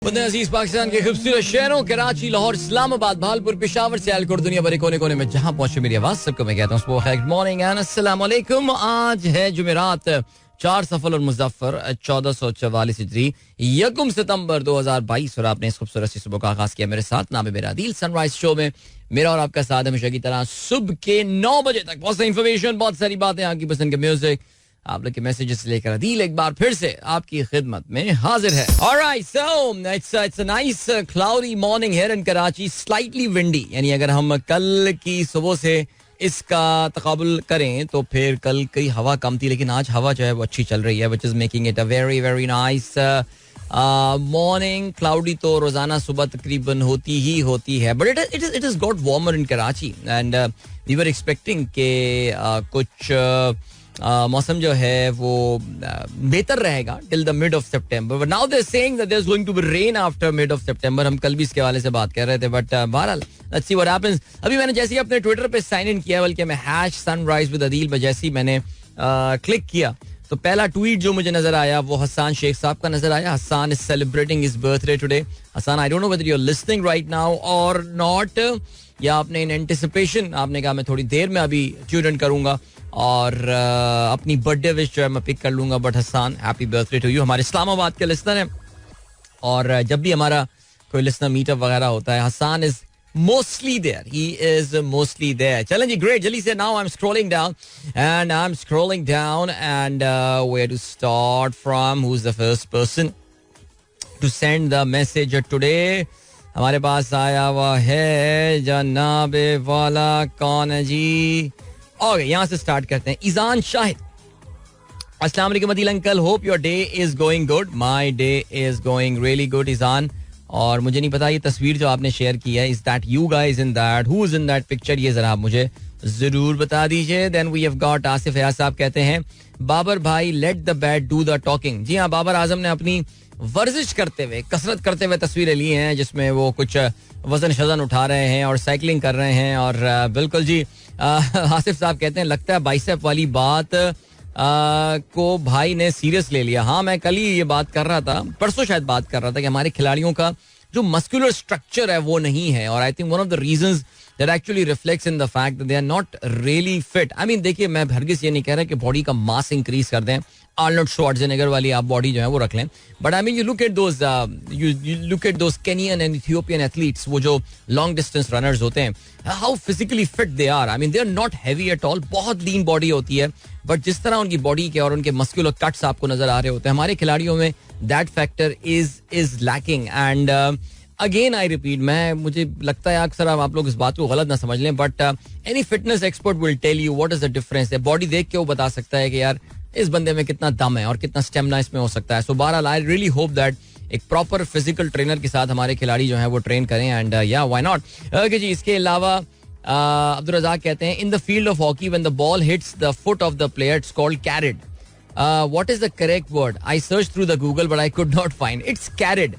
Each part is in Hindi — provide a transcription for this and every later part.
अजीज पाकिस्तान के खूबसूरत शहरों कराची, लाहौर, इस्लामाबाद, भालपुर, पेशावर, सियालकोट, दुनिया भर कोने कोने में जहां पहुंचे मेरी आवाज सबको मैं कहता हूँ गुड मॉर्निंग एंड अस्सलाम वालेकुम। आज है जुमेरात 4 सफर और मुजफ्फर 1444 हिजरी, 1 सितंबर 2022 और आपने इस खूबसूरत सी सुबह का आगाज किया मेरे साथ। नाम है मेरा दिल सनराइज शो में मेरा और आपका साथ हमेशा की तरह सुबह के 9 बजे तक। बहुत सारी इन्फॉर्मेशन, बहुत सारी बातें, आपकी पसंद के म्यूजिक, आप लोग के मैसेजेस लेकर अदील एक बार फिर से आपकी खिदमत में हाजिर है। Alright, so it's a nice cloudy morning here in Karachi, slightly windy। यानी अगर हम कल की सुबह से इसका तकाबुल करें तो फिर कल की हवा कम थी, लेकिन आज हवा जो है वो अच्छी चल रही है, which is making it a very very nice morning। Cloudy तो रोजाना सुबह तकरीबन होती ही होती है, but it has got warmer in Karachi and we were expecting के कुछ मौसम जो है वो बेहतर रहेगा टिल द मिड ऑफ सितंबर, but now they are saying that there is going to be rain after mid of सितंबर। हम कल भी इसके हवाले से बात कर रहे थे, बट बहरहाल लेट्स सी व्हाट हैपेंस। अभी मैंने जैसे ही अपने ट्विटर पे साइन इन किया, बल्कि मैं #sunrise with adil जैसे ही मैंने क्लिक किया तो पहला ट्वीट जो मुझे नजर आया वो हसन शेख साहब का नजर आया। Hasan is celebrating his birthday today. Hasan, I don't know whether you are listening right now और नॉट, या आपने इन एंटिसिपेशन आपने कहा मैं थोड़ी देर में अभी ट्यून इन करूंगा और अपनी बर्थडे विश जो है मैं पिक कर लूंगा। But Hasan, happy birthday to you. हमारे इस्लामाबाद के लिसनर हैं और जब भी हमारा कोई लिसनर मीटअप वगैरह होता है, Hasan is mostly there, he is mostly there. चलें जी, ग्रेट। जल्दी से now I am scrolling down and where to start from, who is the first person to send the message today. हमारे पास आया हुआ है जनाबे वाला, कौन है जी? ओके, यहाँ से स्टार्ट करते हैं। ईजान शाहिद, अस्सलाम वालेकुम Adeel uncle, hope your day is going good. My day is going really good Izan. और मुझे नहीं पता ये तस्वीर जो आपने शेयर की है, is that you guys in that, who is in that picture, ये जरा आप मुझे जरूर बता दीजिए। Then we have got Asif हयाज साहब, कहते हैं बाबर भाई let the bat do the talking. जी हाँ, बाबर आजम ने अपनी वर्जिश करते हुए, कसरत करते हुए तस्वीरें ली हैं जिसमें वो कुछ वजन शजन उठा रहे हैं और साइकिलिंग कर रहे हैं। और बिल्कुल जी, आसिफ साहब कहते हैं लगता है बाइसेप वाली बात को भाई ने सीरियस ले लिया। हाँ, मैं कल ही ये बात कर रहा था, परसों शायद बात कर रहा था कि हमारे खिलाड़ियों का जो मस्कुलर स्ट्रक्चर है वो नहीं है, और I think one of the reasons that actually reflects in the fact that they are not really fit. I mean देखिए, मैं हरगिज़ ये नहीं कह रहा कि बॉडी का मास इंक्रीज कर दें, आर्नल्ड श्वार्ज़नेगर वाली आप बॉडी जो है वो रख लें, but I mean you look at those Kenyan and Ethiopian athletes, वो जो लॉन्ग डिस्टेंस रनर्स होते हैं, how physically fit they are. I mean they are not heavy at all, बहुत लीन बॉडी होती है, बट जिस तरह उनकी बॉडी के और उनके मस्कुलर कट्स आपको नजर आ रहे होते हैं, हमारे खिलाड़ियों में that factor is lacking. And again I repeat, मुझे लगता है अक्सर आप लोग इस बात को गलत ना समझ लें, but any fitness expert will tell you what is the difference. Body देख के वो बता सकता है कि यार इस बंदे में कितना दम है और कितना स्टेमिना इसमें हो सकता है। सो बहरहाल आई रियली होप दैट एक प्रॉपर फिजिकल ट्रेनर के साथ हमारे खिलाड़ी जो हैं वो ट्रेन करें, एंड या व्हाई नॉट। ओके जी, इसके अलावा अब्दुल रज़ाक कहते हैं in the field of hockey when the ball hits the foot of the player it's called carried. What is the correct word? I search through the Google but I could not find. It's carried,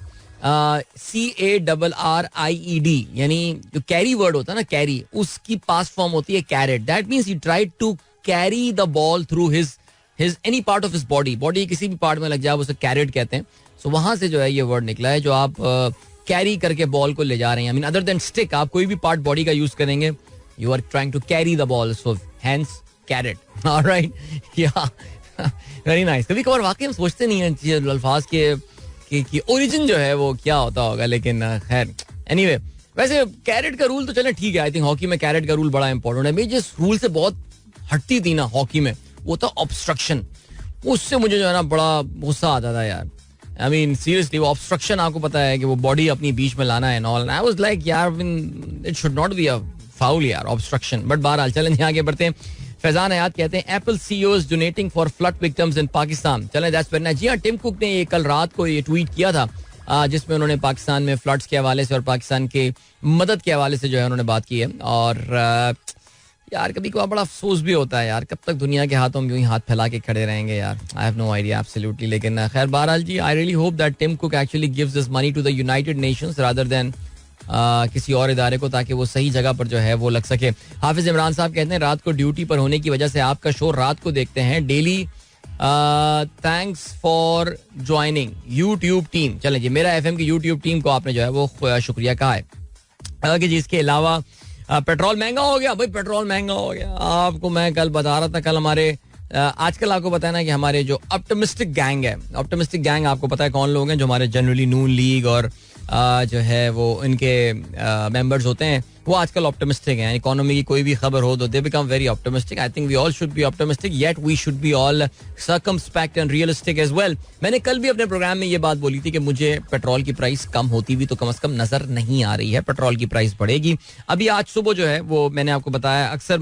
CARRIED, यानी जो कैरी वर्ड होता है ना, कैरी, उसकी पास्ट फॉर्म होती है carried. That means he tried to carry the ball through his any part of his body. Body किसी भी पार्ट में लग जाए उसे कैरिड कहते हैं। सो वहां से जो है ये वर्ड निकला है, जो आप कैरी करके बॉल को ले जा रहे हैं। I mean other than stick, आप कोई भी पार्ट बॉडी का यूज करेंगे, you are trying to carry the ball, so hence carried. Alright, या वेरी नाइस। कभी कभार वाकई हम सोचते नहीं है अल्फाज के कि ओरिजिन जो है वो क्या होता होगा, लेकिन खैर एनीवे। वैसे कैरेट का रूल तो चले ठीक है, आई थिंक हॉकी में कैरेट का रूल बड़ा इंपॉर्टेंट है। मैं जिस रूल से बहुत हटती थी ना हॉकी में, वो था ऑब्स्ट्रक्शन। उससे मुझे जो है ना बड़ा गुस्सा आता था यार। आई मीन सीरियसली, वो ऑब्स्ट्रक्शन आपको पता है कि वो बॉडी अपनी बीच में लाना है and all. I was like यार it should not be a foul यार, ऑब्स्ट्रक्शन। बट बहरहाल चलें आगे बढ़ते हैं। फैजान हयात कहते हैं Apple CEOs donating for flood victims in Pakistan. चलें, दैट्स वेरी नाइस। जी हाँ, टिम कुक ने ये कल रात को ये ट्वीट किया था जिसमें उन्होंने पाकिस्तान में फ्लड्स के हवाले से और पाकिस्तान के मदद के हवाले से जो है उन्होंने बात की है। और यार कभी कभार बड़ा अफसोस भी होता है यार, कब तक दुनिया के हाथों में यूं ही हाथ फैला के खड़े रहेंगे यार। I have no idea absolutely. लेकिन खैर बहरहाल जी, I really hope that Tim Cook actually gives this money to the United Nations rather than किसी और इदारे को, ताकि वो सही जगह पर जो है वो लग सके। हाफिज इमरान साहब कहते हैं रात को ड्यूटी पर होने की वजह से आपका शो रात को देखते हैं, daily thanks for joining YouTube team. चलें जी, मेरा एफएम की यूट्यूब टीम को आपने जो है वो शुक्रिया कहा है कि जिसके अलावा पेट्रोल महंगा हो गया. भाई पेट्रोल महंगा हो गया. आपको मैं कल बता रहा था, कल हमारे आजकल आपको पता है ना कि हमारे जो ऑप्टिमिस्टिक गैंग है, ऑप्टिमिस्टिक गैंग आपको पता है कौन लोग हैं, जो हमारे जनरली नून लीग और जो है वो इनके मेंबर्स होते हैं, वो आजकल ऑप्टिमिस्टिक हैं. इकोनॉमी की कोई भी खबर हो तो they become very optimistic. I think we all should be optimistic, yet we should be all circumspect and realistic as well. मैंने कल भी अपने प्रोग्राम में ये बात बोली थी कि मुझे पेट्रोल की प्राइस कम होती भी तो कम से कम नजर नहीं आ रही है. पेट्रोल की प्राइस बढ़ेगी. अभी आज सुबह जो है वो मैंने आपको बताया, अक्सर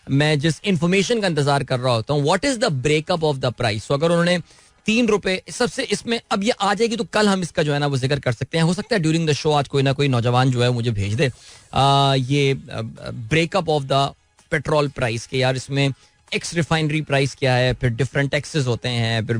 मैं जिस इंफॉर्मेशन का इंतजार कर रहा होता हूँ, what is the breakup of the price. तो अगर उन्होंने 3 रुपए सबसे इसमें अब ये आ जाएगी तो कल हम इसका जो है ना वो जिक्र कर सकते हैं. हो सकता है ड्यूरिंग द शो आज कोई ना कोई नौजवान जो है मुझे भेज दे ये breakup of the petrol price के, यार इसमें एक्स रिफाइनरी प्राइस क्या है, फिर डिफरेंट टैक्सेस होते हैं, फिर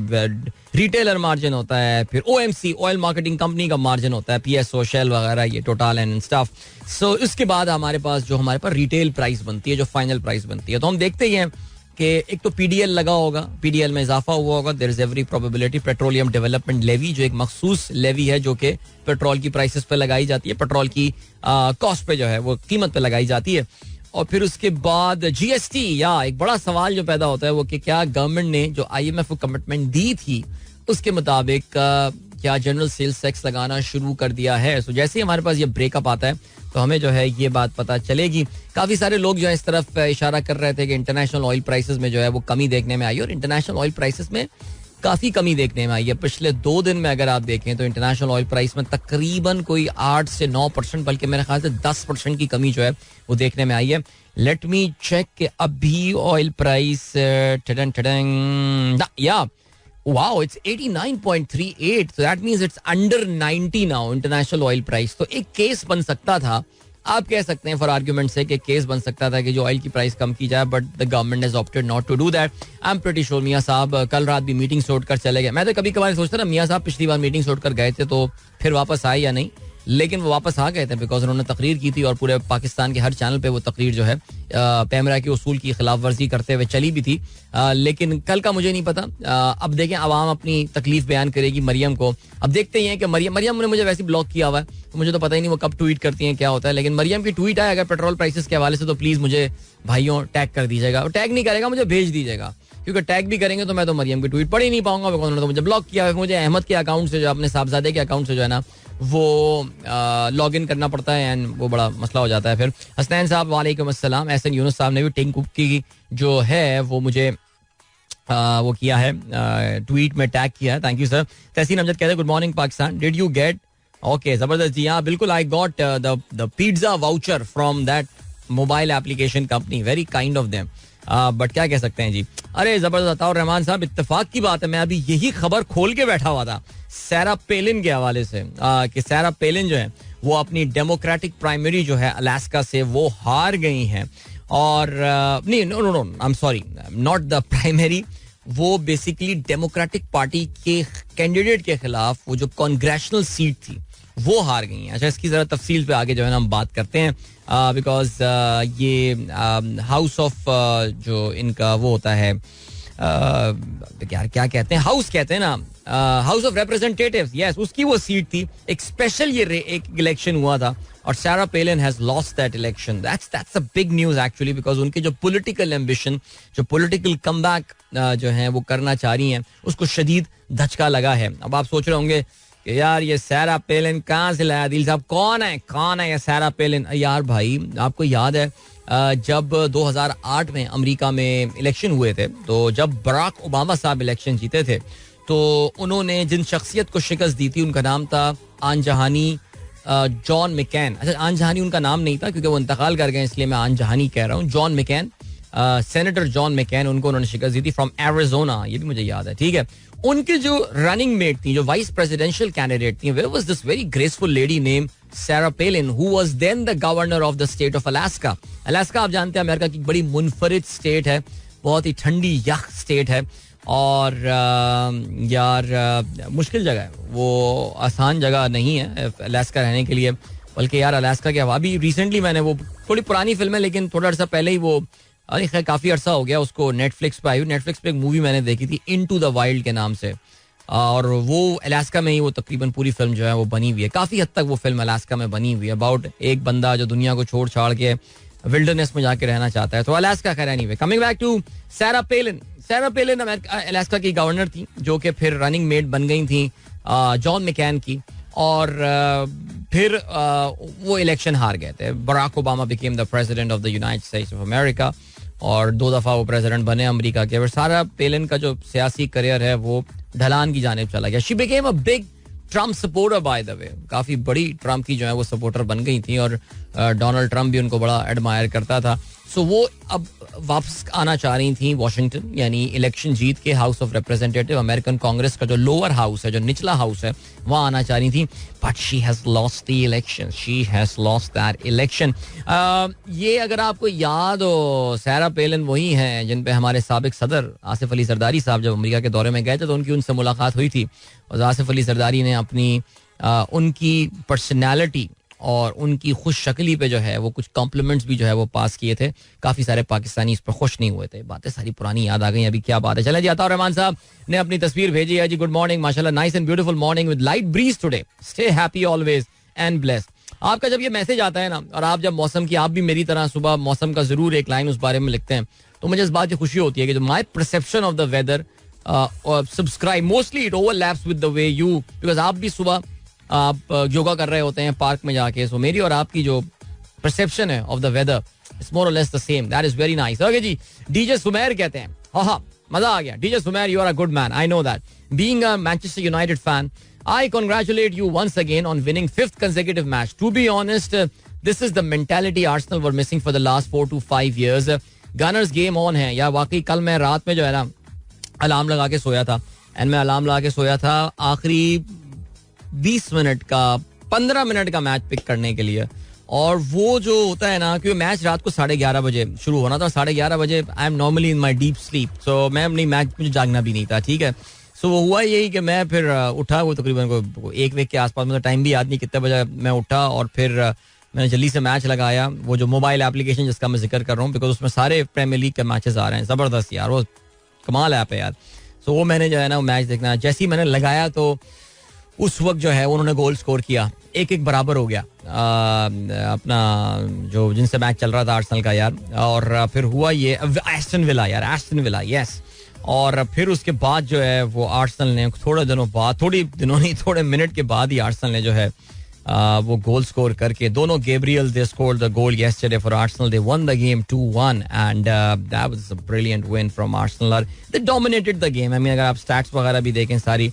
रिटेलर मार्जिन होता है, फिर ओएमसी ऑयल मार्केटिंग कंपनी का मार्जिन होता है, पीएसओ शेल वगैरह, ये टोटल एंड स्टफ. सो इसके बाद हमारे पास जो हमारे पास रिटेल प्राइस बनती है, जो फाइनल प्राइस बनती है, तो हम देखते ही हैं कि एक तो पीडीएल लगा होगा, पीडीएल में इजाफा हुआ होगा. There is every probability petroleum development levy, जो एक मखसूस लेवी है जो कि पेट्रोल की प्राइसेस पे लगाई जाती है, पेट्रोल की कॉस्ट पे जो है वो कीमत पे लगाई जाती है. और फिर उसके बाद जीएसटी, या एक बड़ा सवाल जो पैदा होता है वो कि क्या गवर्नमेंट ने जो आईएमएफ को कमिटमेंट दी थी उसके मुताबिक क्या जनरल सेल्स टैक्स लगाना शुरू कर दिया है. सो जैसे ही हमारे पास ये ब्रेकअप आता है तो हमें जो है ये बात पता चलेगी. काफी सारे लोग जो है इस तरफ इशारा कर रहे थे कि इंटरनेशनल ऑयल प्राइसेस में जो है वो कमी देखने में आई, और इंटरनेशनल ऑयल प्राइसेस में काफी कमी देखने में आई है. पिछले 2 दिन में अगर आप देखें तो इंटरनेशनल ऑयल प्राइस में तकरीबन कोई 8 से 9%, बल्कि मेरे ख्याल से 10% की कमी जो है वो देखने में आई है. लेट मी चेक कि अभी ऑयल प्राइस या wow, it's 89.38, so that means it's under 90 now international oil price. तो एक केस बन सकता था, आप कह सकते हैं फॉर आर्ग्यूमेंट से कि केस बन सकता था कि जो ऑयल की प्राइस कम की जाए, but the government has opted not to do that. I am pretty sure मियां साहब कल रात भी मीटिंग छोड़कर चले गए. मैं तो कभी कभार सोचता ना मियां साहब पिछली बार मीटिंग छोड़कर गए थे तो फिर वापस आए या नहीं, लेकिन वो वापस आ गए थे बिकॉज उन्होंने तकरीर की थी और पूरे पाकिस्तान के हर चैनल पे वो तकरीर जो है पैमरा के उसूल की खिलाफ वर्जी करते हुए चली भी थी. लेकिन कल का मुझे नहीं पता. अब देखें अवाम अपनी तकलीफ बयान करेगी मरियम को. अब देखते ही हैं कि मरियम ने मुझे वैसे ब्लॉक किया हुआ है तो मुझे तो पता ही नहीं वो कब ट्वीट करती हैं, क्या होता है. लेकिन मरियम की ट्वीट आए अगर पेट्रोल प्राइसेस के हवाले से तो प्लीज मुझे भाइयों टैग कर दीजिएगा. और टैग नहीं करेगा मुझे भेज दीजिएगा, क्योंकि टैग भी करेंगे तो मैं तो मरियम की ट्वीट पढ़ ही नहीं पाऊंगा बिकॉज उन्होंने तो मुझे ब्लॉक किया है. मुझे अहमद के अकाउंट से जो अपने साहबजादे के अकाउंट से जो है ना वो लॉग इन करना पड़ता है एंड वो बड़ा मसला हो जाता है. फिर हसनैन साहब वालेकुम अस्सलाम. एहसन यूनुस साहब ने भी टिंक की जो है वो मुझे वो किया है, ट्वीट में टैग किया है. Thank you sir. Tahseen Amjad कहते हैं good morning Pakistan, did you get okay जबरदस्त जी. हाँ बिल्कुल, I got the pizza voucher from that mobile application company, very kind of them. But क्या कह सकते हैं जी. अरे जबरदस्त अताउर रहमान साहब, इत्तेफाक की बात है मैं अभी यही खबर खोल के बैठा हुआ था सारा पेलिन के हवाले से कि सारा पेलिन जो है वो अपनी डेमोक्रेटिक प्राइमरी जो है अलास्का से वो हार गई हैं. और नहीं no I am sorry, not the primary, वो बेसिकली डेमोक्रेटिक पार्टी के कैंडिडेट के खिलाफ वो जो कांग्रेशनल सीट थी वो हार गई हैं. अच्छा, इसकी जरा तफसील पे आगे जो है ना हम बात करते हैं बिकॉज ये हाउस ऑफ जो इनका वो होता है यार क्या कहते हैं, हाउस कहते हैं ना, हाउस ऑफ रिप्रेजेंटेटिव्स, यस, उसकी वो सीट थी. एक स्पेशल ये एक इलेक्शन हुआ था और Sarah Palin has lost that election. That's a big news actually because उनकी जो पॉलिटिकल एम्बिशन, जो पॉलिटिकल कमबैक जो है वो करना चाह रही हैं, उसको शदीद धचका लगा है. अब आप सोच रहे होंगे कि यार ये सारा पेलिन कहाँ से लाया, दिल साहब कौन है ये सारा पेलिन. यार भाई आपको याद है जब 2008 में अमेरिका में इलेक्शन हुए थे तो जब बराक ओबामा साहब इलेक्शन जीते थे तो उन्होंने जिन शख्सियत को शिकस्त दी थी उनका नाम था आनजहानी जॉन मैकेन. अच्छा, आनजहानी उनका नाम नहीं था क्योंकि वो इंतकाल कर गए इसलिए मैं आनजहानी कह रहा हूँ. जॉन मैकेन, सेनेटर जॉन मैकेन, उनको उन्होंने शिकस्त दी थी फ्रॉम एरिजोना, ये भी मुझे याद है. ठीक है, उनके जो रनिंग मेट थी, जो वाइस प्रेसिडेंशियल कैंडिडेट थी, where was this very graceful lady name Sarah Palin who was then the governor of the state of Alaska. Alaska आप जानते हैं अमेरिका की बड़ी मुनफरिद स्टेट है, बहुत ही ठंडी यख स्टेट है और यार मुश्किल जगह है, वो आसान जगह नहीं है अलास्का रहने के लिए. बल्कि यार अलास्का के अभी रिसेंटली मैंने वो थोड़ी पुरानी फिल्म है लेकिन थोड़ा सा पहले ही वो अरे खैर काफी अरसा हो गया उसको नेटफ्लिक्स पे आई हुई. नेटफ्लिक्स पे एक मूवी मैंने देखी थी इनटू द वाइल्ड के नाम से, और वो अलास्का में ही वो तकरीबन पूरी फिल्म जो है वो बनी हुई है. काफी हद तक वो फिल्म अलास्का में बनी हुई है, अबाउट एक बंदा जो दुनिया को छोड़ छाड़ के विल्डरनेस में जाके रहना चाहता है. तो अलास्का खैर एनीवे. कमिंग बैक टू सारा पेलिन. सारा पेलिन अलास्का की गवर्नर थी जो कि फिर रनिंग मेट बन गई थी जॉन मैकेन की, और फिर वो इलेक्शन हार गए थे. Barack Obama became the president of the United States of America, और 2 दफा वो प्रेसिडेंट बने अमेरिका के. और सारा पेलिन का जो सियासी करियर है वो ढलान की जानिब चला गया. She became a big Trump supporter bye the वे. काफी बड़ी ट्रम्प की जो है वो सपोर्टर बन गई थी, और डोनाल्ड ट्रम्प भी उनको बड़ा एडमायर करता था. सो वो अब वापस आना चाह रही थी वॉशिंगटन, यानी इलेक्शन जीत के house of representative, American Congress का जो लोअर हाउस है, जो निचला हाउस है, वहां आना चाह रही थी. But she has lost the election. She has lost that election. ये अगर आपको याद हो, सारा पेलिन वही हैं जिन पे हमारे साबिक सदर आसिफ अली जरदारी साहब जब अमेरिका के दौरे में गए थे तो उनकी उनसे मुलाकात हुई थी, और आसिफ अली जरदारी ने अपनी उनकी पर्सनैलिटी और उनकी खुश शक्ली पे जो है वो कुछ कॉम्प्लीमेंट्स भी जो है वो पास किए थे. काफी सारे पाकिस्तानी इस पर खुश नहीं हुए थे. बातें सारी पुरानी याद आ गई. अभी क्या बात है. चले जी, अताउर रहमान साहब ने अपनी तस्वीर भेजी है जी. गुड मॉर्निंग, माशाल्लाह, nice and beautiful morning with light breeze today. Stay happy always and blessed. आपका जब ये मैसेज आता है ना, और आप जब मौसम की, आप भी मेरी तरह सुबह मौसम का जरूर एक लाइन उस बारे में लिखते हैं, तो मुझे इस बात की खुशी होती है कि जो my perception of the weather subscribe mostly it overlaps with the way you, because आप भी सुबह आप योगा कर रहे होते हैं पार्क में जाके. सो मेरी और आपकी जो परसेप्शन है of the weather it's more और less the same. That is very nice. Okay जी, डीजे सुमेर कहते हैं, हाँ मजा आ गया. DJ Sumer, you are a good man, I know that. Being a Manchester United fan, I congratulate you once again on winning 5th consecutive match. To be honest, this is the mentality Arsenal were missing for the last 4 to 5 years. Gunners game on है. या वाकई कल मैं रात में जो है ना अलार्म लगा के सोया था, एंड मैं अलार्म लगा के सोया था आखिरी 20 मिनट का 15 मिनट का मैच पिक करने के लिए. और वो जो होता है ना, क्योंकि मैच रात को 11:30 बजे शुरू होना था. 11:30 बजे I am normally in my deep sleep, so मैं नहीं, मैच मुझे जागना भी नहीं था. ठीक है. सो वो हुआ यही कि मैं फिर उठा, वो तकरीबन को 1 वीक के आसपास, मतलब टाइम भी याद नहीं कितने बजे मैं उठा, और फिर मैंने जल्दी से मैच लगाया. वो जो मोबाइल एप्लीकेशन जिसका मैं जिक्र कर रहा हूँ, बिकॉज उसमें सारे प्रीमियर लीग के मैचेस आ रहे हैं. जबरदस्त यार, वो कमाल ऐप है यार. सो वो मैंने जो है ना मैच देखना, जैसे ही मैंने लगाया तो उस वक्त जो है उन्होंने गोल स्कोर किया. 1-1 बराबर हो गया अपना जो जिनसे मैच चल रहा था आर्सेनल का यार. और फिर हुआ ये एस्टन विला यार, एस्टन विला, यस. और फिर उसके बाद जो है वो आर्सेनल ने थोड़े मिनट के बाद ही आर्सेनल ने जो है वो गोल स्कोर करके, दोनों Gabriel they scored the goal yesterday for Arsenal. They won the game 2-1 and that was a brilliant win from Arsenal. They dominated the game. I mean, अगर आप स्टैट्स वगैरह भी देखें सारी,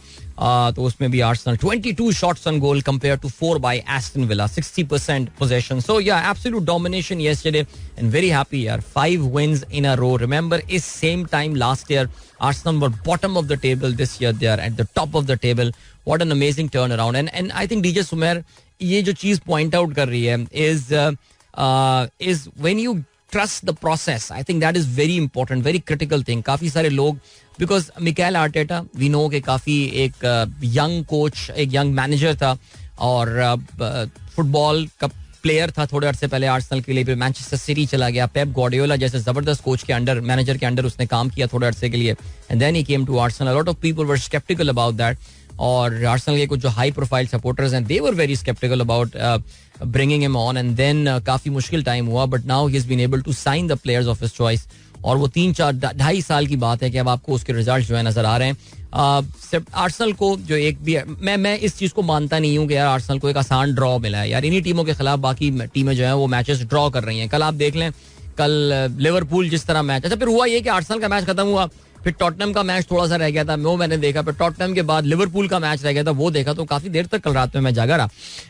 तो उसमें भी Arsenal 22 shots on goal compared to 4 by Aston Villa, 60% possession. So yeah, absolute domination yesterday and very happy yaar. 5 wins in a row. Remember, is same time last year Arsenal were bottom of the table. This year they are at the top of the table. What an amazing turnaround. And I think DJ Sumer ये जो चीज पॉइंट आउट कर रही है is when you trust the process. I think that is very important, very critical thing. काफी सारे लोग, because Mikel Arteta we know के काफी एक यंग कोच, एक यंग मैनेजर था, और फुटबॉल का प्लेयर था थोड़े अरसे पहले आर्सेनल के लिए, फिर मैनचेस्टर सिटी चला गया. पेप गार्डियोला जैसे जबरदस्त कोच के अंडर, मैनेजर के अंडर उसने काम किया थोड़े अरसे के लिए, and then he came to Arsenal. A lot of people were sceptical about that, और आर्सेनल के कुछ जो हाई प्रोफाइल सपोर्टर्स हैं they were very sceptical about bringing him on, and then काफी मुश्किल टाइम हुआ, but now he has been able to sign the players of his choice. और वो 3-4-2.5 साल की बात है कि अब आपको उसके रिजल्ट जो है नजर आ रहे हैं. आर्सेनल को जो एक भी, मैं इस चीज को मानता नहीं हूँ कि यार आर्सेनल को एक आसान ड्रॉ मिला है यार. इन्हीं टीमों के खिलाफ बाकी टीमें जो है वो मैचेस ड्रॉ कर रही हैं. कल आप देख लें, कल लिवरपूल जिस तरह मैच, अच्छा फिर हुआ ये कि आर्सेनल का मैच खत्म हुआ, फिर टॉटनम का मैच थोड़ा सा रह गया था, वो मैंने देखा, फिर टॉटनम के बाद लिवरपूल का मैच रह गया था, वो देखा, तो काफी देर तक कल रात में मैं जागा रहा.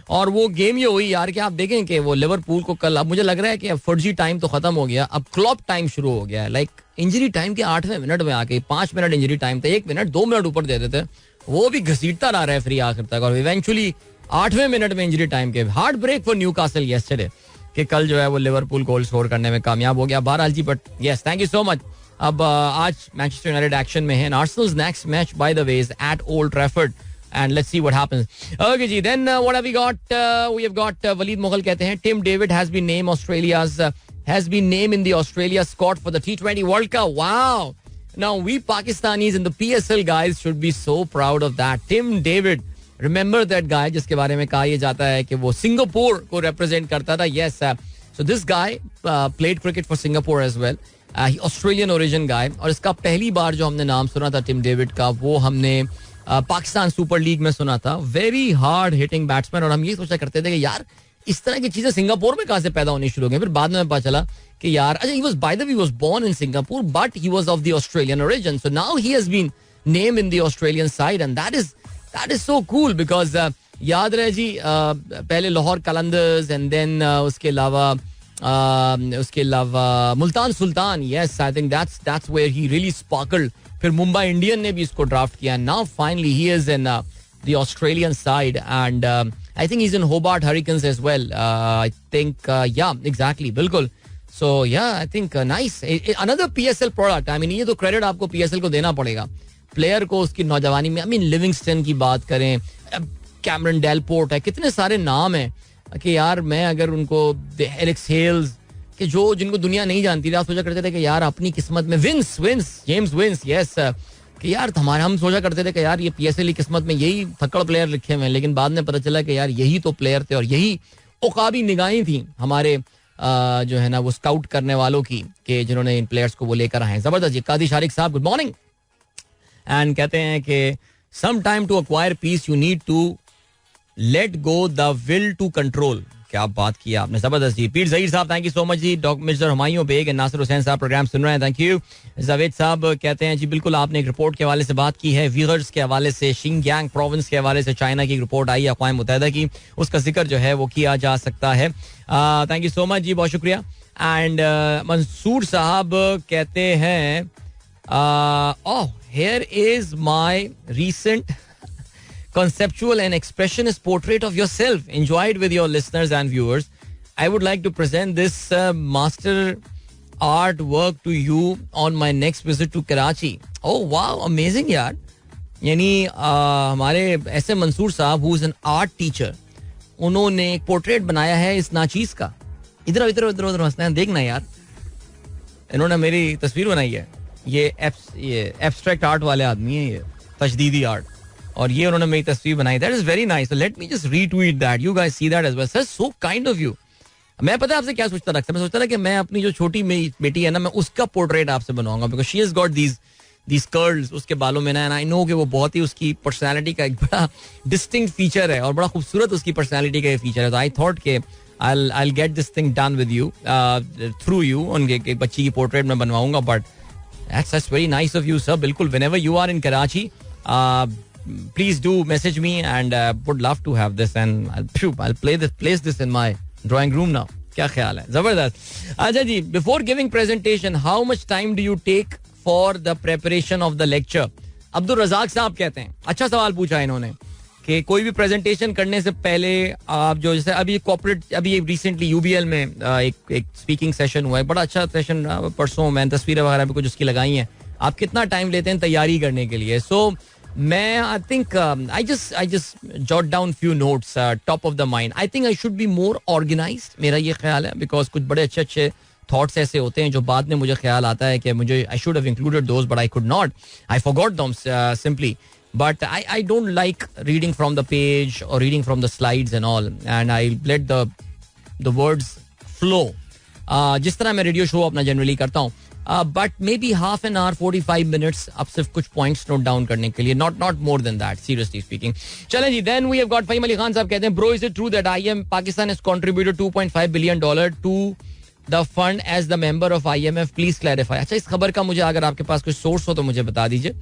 और वो गेम ये हुई यार कि आप देखें कि वो लिवरपूल को कल, अब मुझे लग रहा है कि अब फर्जी टाइम तो खत्म हो गया, अब क्लॉप टाइम शुरू हो गया है. लाइक इंजरी टाइम के 8वें मिनट में आके 5 मिनट इंजरी टाइम था, 1 मिनट 2 मिनट ऊपर दे देते, वो भी घसीटता रहा रेफरी आखिर तक, और इवेंचुअली 8वें मिनट में इंजरी टाइम के heart break for Newcastle yesterday कि कल जो है वो लिवरपूल गोल स्कोर करने में कामयाब हो गया. बहरहाल जी, but yes, thank you so much. अब आज मैनचेस्टर यूनाइटेड एक्शन में है. Arsenal's next match by the way is at Old Trafford, and let's see what happens. Okay ji, then what have we got? We have got Waleed Mughal कहते हैं, Tim David has been named Australia's has been named in the Australia squad for the T20 World Cup. Wow. Now we Pakistanis in the PSL guys should be so proud of that. Tim David, remember that guy जिसके बारे में कहा यह जाता है कि वो सिंगापुर को represent करता था. Yes, so this guy played cricket for Singapore as well. Australian origin guy. और इसका पहली बार जो हमने नाम सुना था टिम डेविड का, वो हमने पाकिस्तान सुपर लीग में सुना था. Very hard hitting batsman. और हम ये सोचा करते थे कि यार इस तरह की चीजें सिंगापुर में कहां से पैदा होनी शुरू हो गई. फिर बाद में पता चला कि यार अच्छा, he was by the way, he was born in Singapore but he was of the Australian origin, so now he has been named in the Australian side and that is so cool because याद रहे जी पहले लाहौर कलंदर्स एंड देन उसके अलावा Multan Sultan. Yes, I think that's where he really sparkled. फिर मुंबई इंडियन ने भी इसको ड्राफ्ट किया. Now finally he is in the Australian side and I think he's in Hobart Hurricanes as well. I think, yeah, exactly, बिल्कुल. So yeah, I think nice. Another PSL product. I mean, ये तो credit आपको PSL को देना पड़ेगा. Player को उसकी नौजवानी में, I mean, लिविंगस्टन की बात करें, कैमरन डेलपोर्ट है, कितने सारे नाम हैं कि यार मैं अगर उनको एलेक्स हेल्स कि जो जिनको दुनिया नहीं जानती थी, आप सोचा करते थे कि यार अपनी किस्मत में जेम्स विंस, यस, कि यार हम सोचा करते थे कि यार ये PSL की किस्मत में यही थक्कड़ प्लेयर लिखे हुए हैं, लेकिन बाद में पता चला कि यार यही तो प्लेयर थे और यही उकाबी निगाहें थी हमारे जो है ना वो स्काउट करने वालों की, कि जिन्होंने इन प्लेयर्स को वो लेकर आए. जबरदस्त. कादी शारिक साहब, गुड मॉर्निंग. एंड कहते हैं कि some time to acquire peace you need to let go the will to control. क्या बात किया आपने, जबरदस्त जी. पीर जहीर साहब, थैंक यू सो मच जी. Doctor mister Humayun Baig and Nasir Hussain साहब प्रोग्राम सुन रहे हैं, थैंक यू. जावेद साहब कहते हैं जी बिल्कुल आपने एक रिपोर्ट के हवाले से बात की है, वीगर्स के हवाले से, शिंगयांग प्रोविंस के हवाले से चाइना की एक रिपोर्ट आई है अक़वाम मुत्तहिदा की, उसका जिक्र जो है वो किया जा सकता है. थैंक यू सो मच जी, बहुत शुक्रिया. एंड मंसूर साहब कहते हैं ओह here is my recent conceptual and expressionist portrait of yourself enjoyed with your listeners and viewers. I would like to present this master art work to you on my next visit to Karachi. Oh wow, amazing यार. यानी हमारे ऐसे मंसूर साहब who is an art teacher, उन्होंने एक पोर्ट्रेट बनाया है इस नाचीज का. इधर हंसना है, देखना यार, इन्होंने मेरी तस्वीर बनाई है. ये एब्स्ट्रैक्ट आर्ट वाले आदमी है, ये तशदीदी आर्ट, और ये उन्होंने मेरी तस्वीर बनाई. That is very nice. Let me just retweet that. You guys see that as well. Sir, so kind of you. मैं पता है आपसे क्या सोचता रखता, मैं सोचता था कि मैं अपनी जो छोटी मेरी बेटी है ना, मैं उसका पोर्ट्रेट आपसे बनवाऊंगा, because she has got these curls उसके बालों में ना, एंड आई नो कि वो बहुत ही उसकी पर्सनैलिटी का एक बड़ा डिस्टिंक्ट फीचर है और बड़ा खूबसूरत उसकी पर्सनैलिटी का फीचर है. तो आई थॉट कि I'll get this thing done with you through you. उनके बच्ची की पोर्ट्रेट में बनवाऊंगा. But that's very nice of you, sir. बिल्कुल, whenever you are in Karachi, please do message me and would love to have this and I'll place this in my drawing room now. क्या ख्याल है, जबरदस्त. अच्छा जी, before giving presentation, how much time do you take for the preparation of the lecture? Abdul Razzaq साहब कहते हैं, अच्छा सवाल पूछा है इन्होंने, कि कोई भी प्रेजेंटेशन करने से पहले आप जो जैसे अभी रिसेंटली UBL में एक स्पीकिंग सेशन हुआ है, बड़ा अच्छा सेशन, परसों मैंने तस्वीरें वगैरह भी कुछ उसकी लगाई हैं. आप कितना टाइम लेते हैं तैयारी करने के लिए? सो मैं I think I just jot down few notes top of the mind. I think I should be more organised, मेरा ये ख्याल है, बिकॉज कुछ बड़े अच्छे थॉट्स ऐसे होते हैं जो बाद में मुझे ख्याल आता है कि मुझे I should have included those but I could not. I forgot them simply. But I don't like reading from the page or reading from the slides and all, and I let the words flow. जिस तरह मैं रेडियो शो अपना जनरली करता हूँ, but maybe half an hour, 45 minutes अब सिर्फ कुछ points note down करने के लिए, not more than that, seriously speaking. चलें जी, then we have got Fahim Ali Khan साहब कहते हैं, bro, is it true that Pakistan has contributed $2.5 billion to the fund as the member of IMF? Please clarify. अच्छा, इस खबर का मुझे अगर आपके पास कोई सोर्स हो तो मुझे बता दीजिए.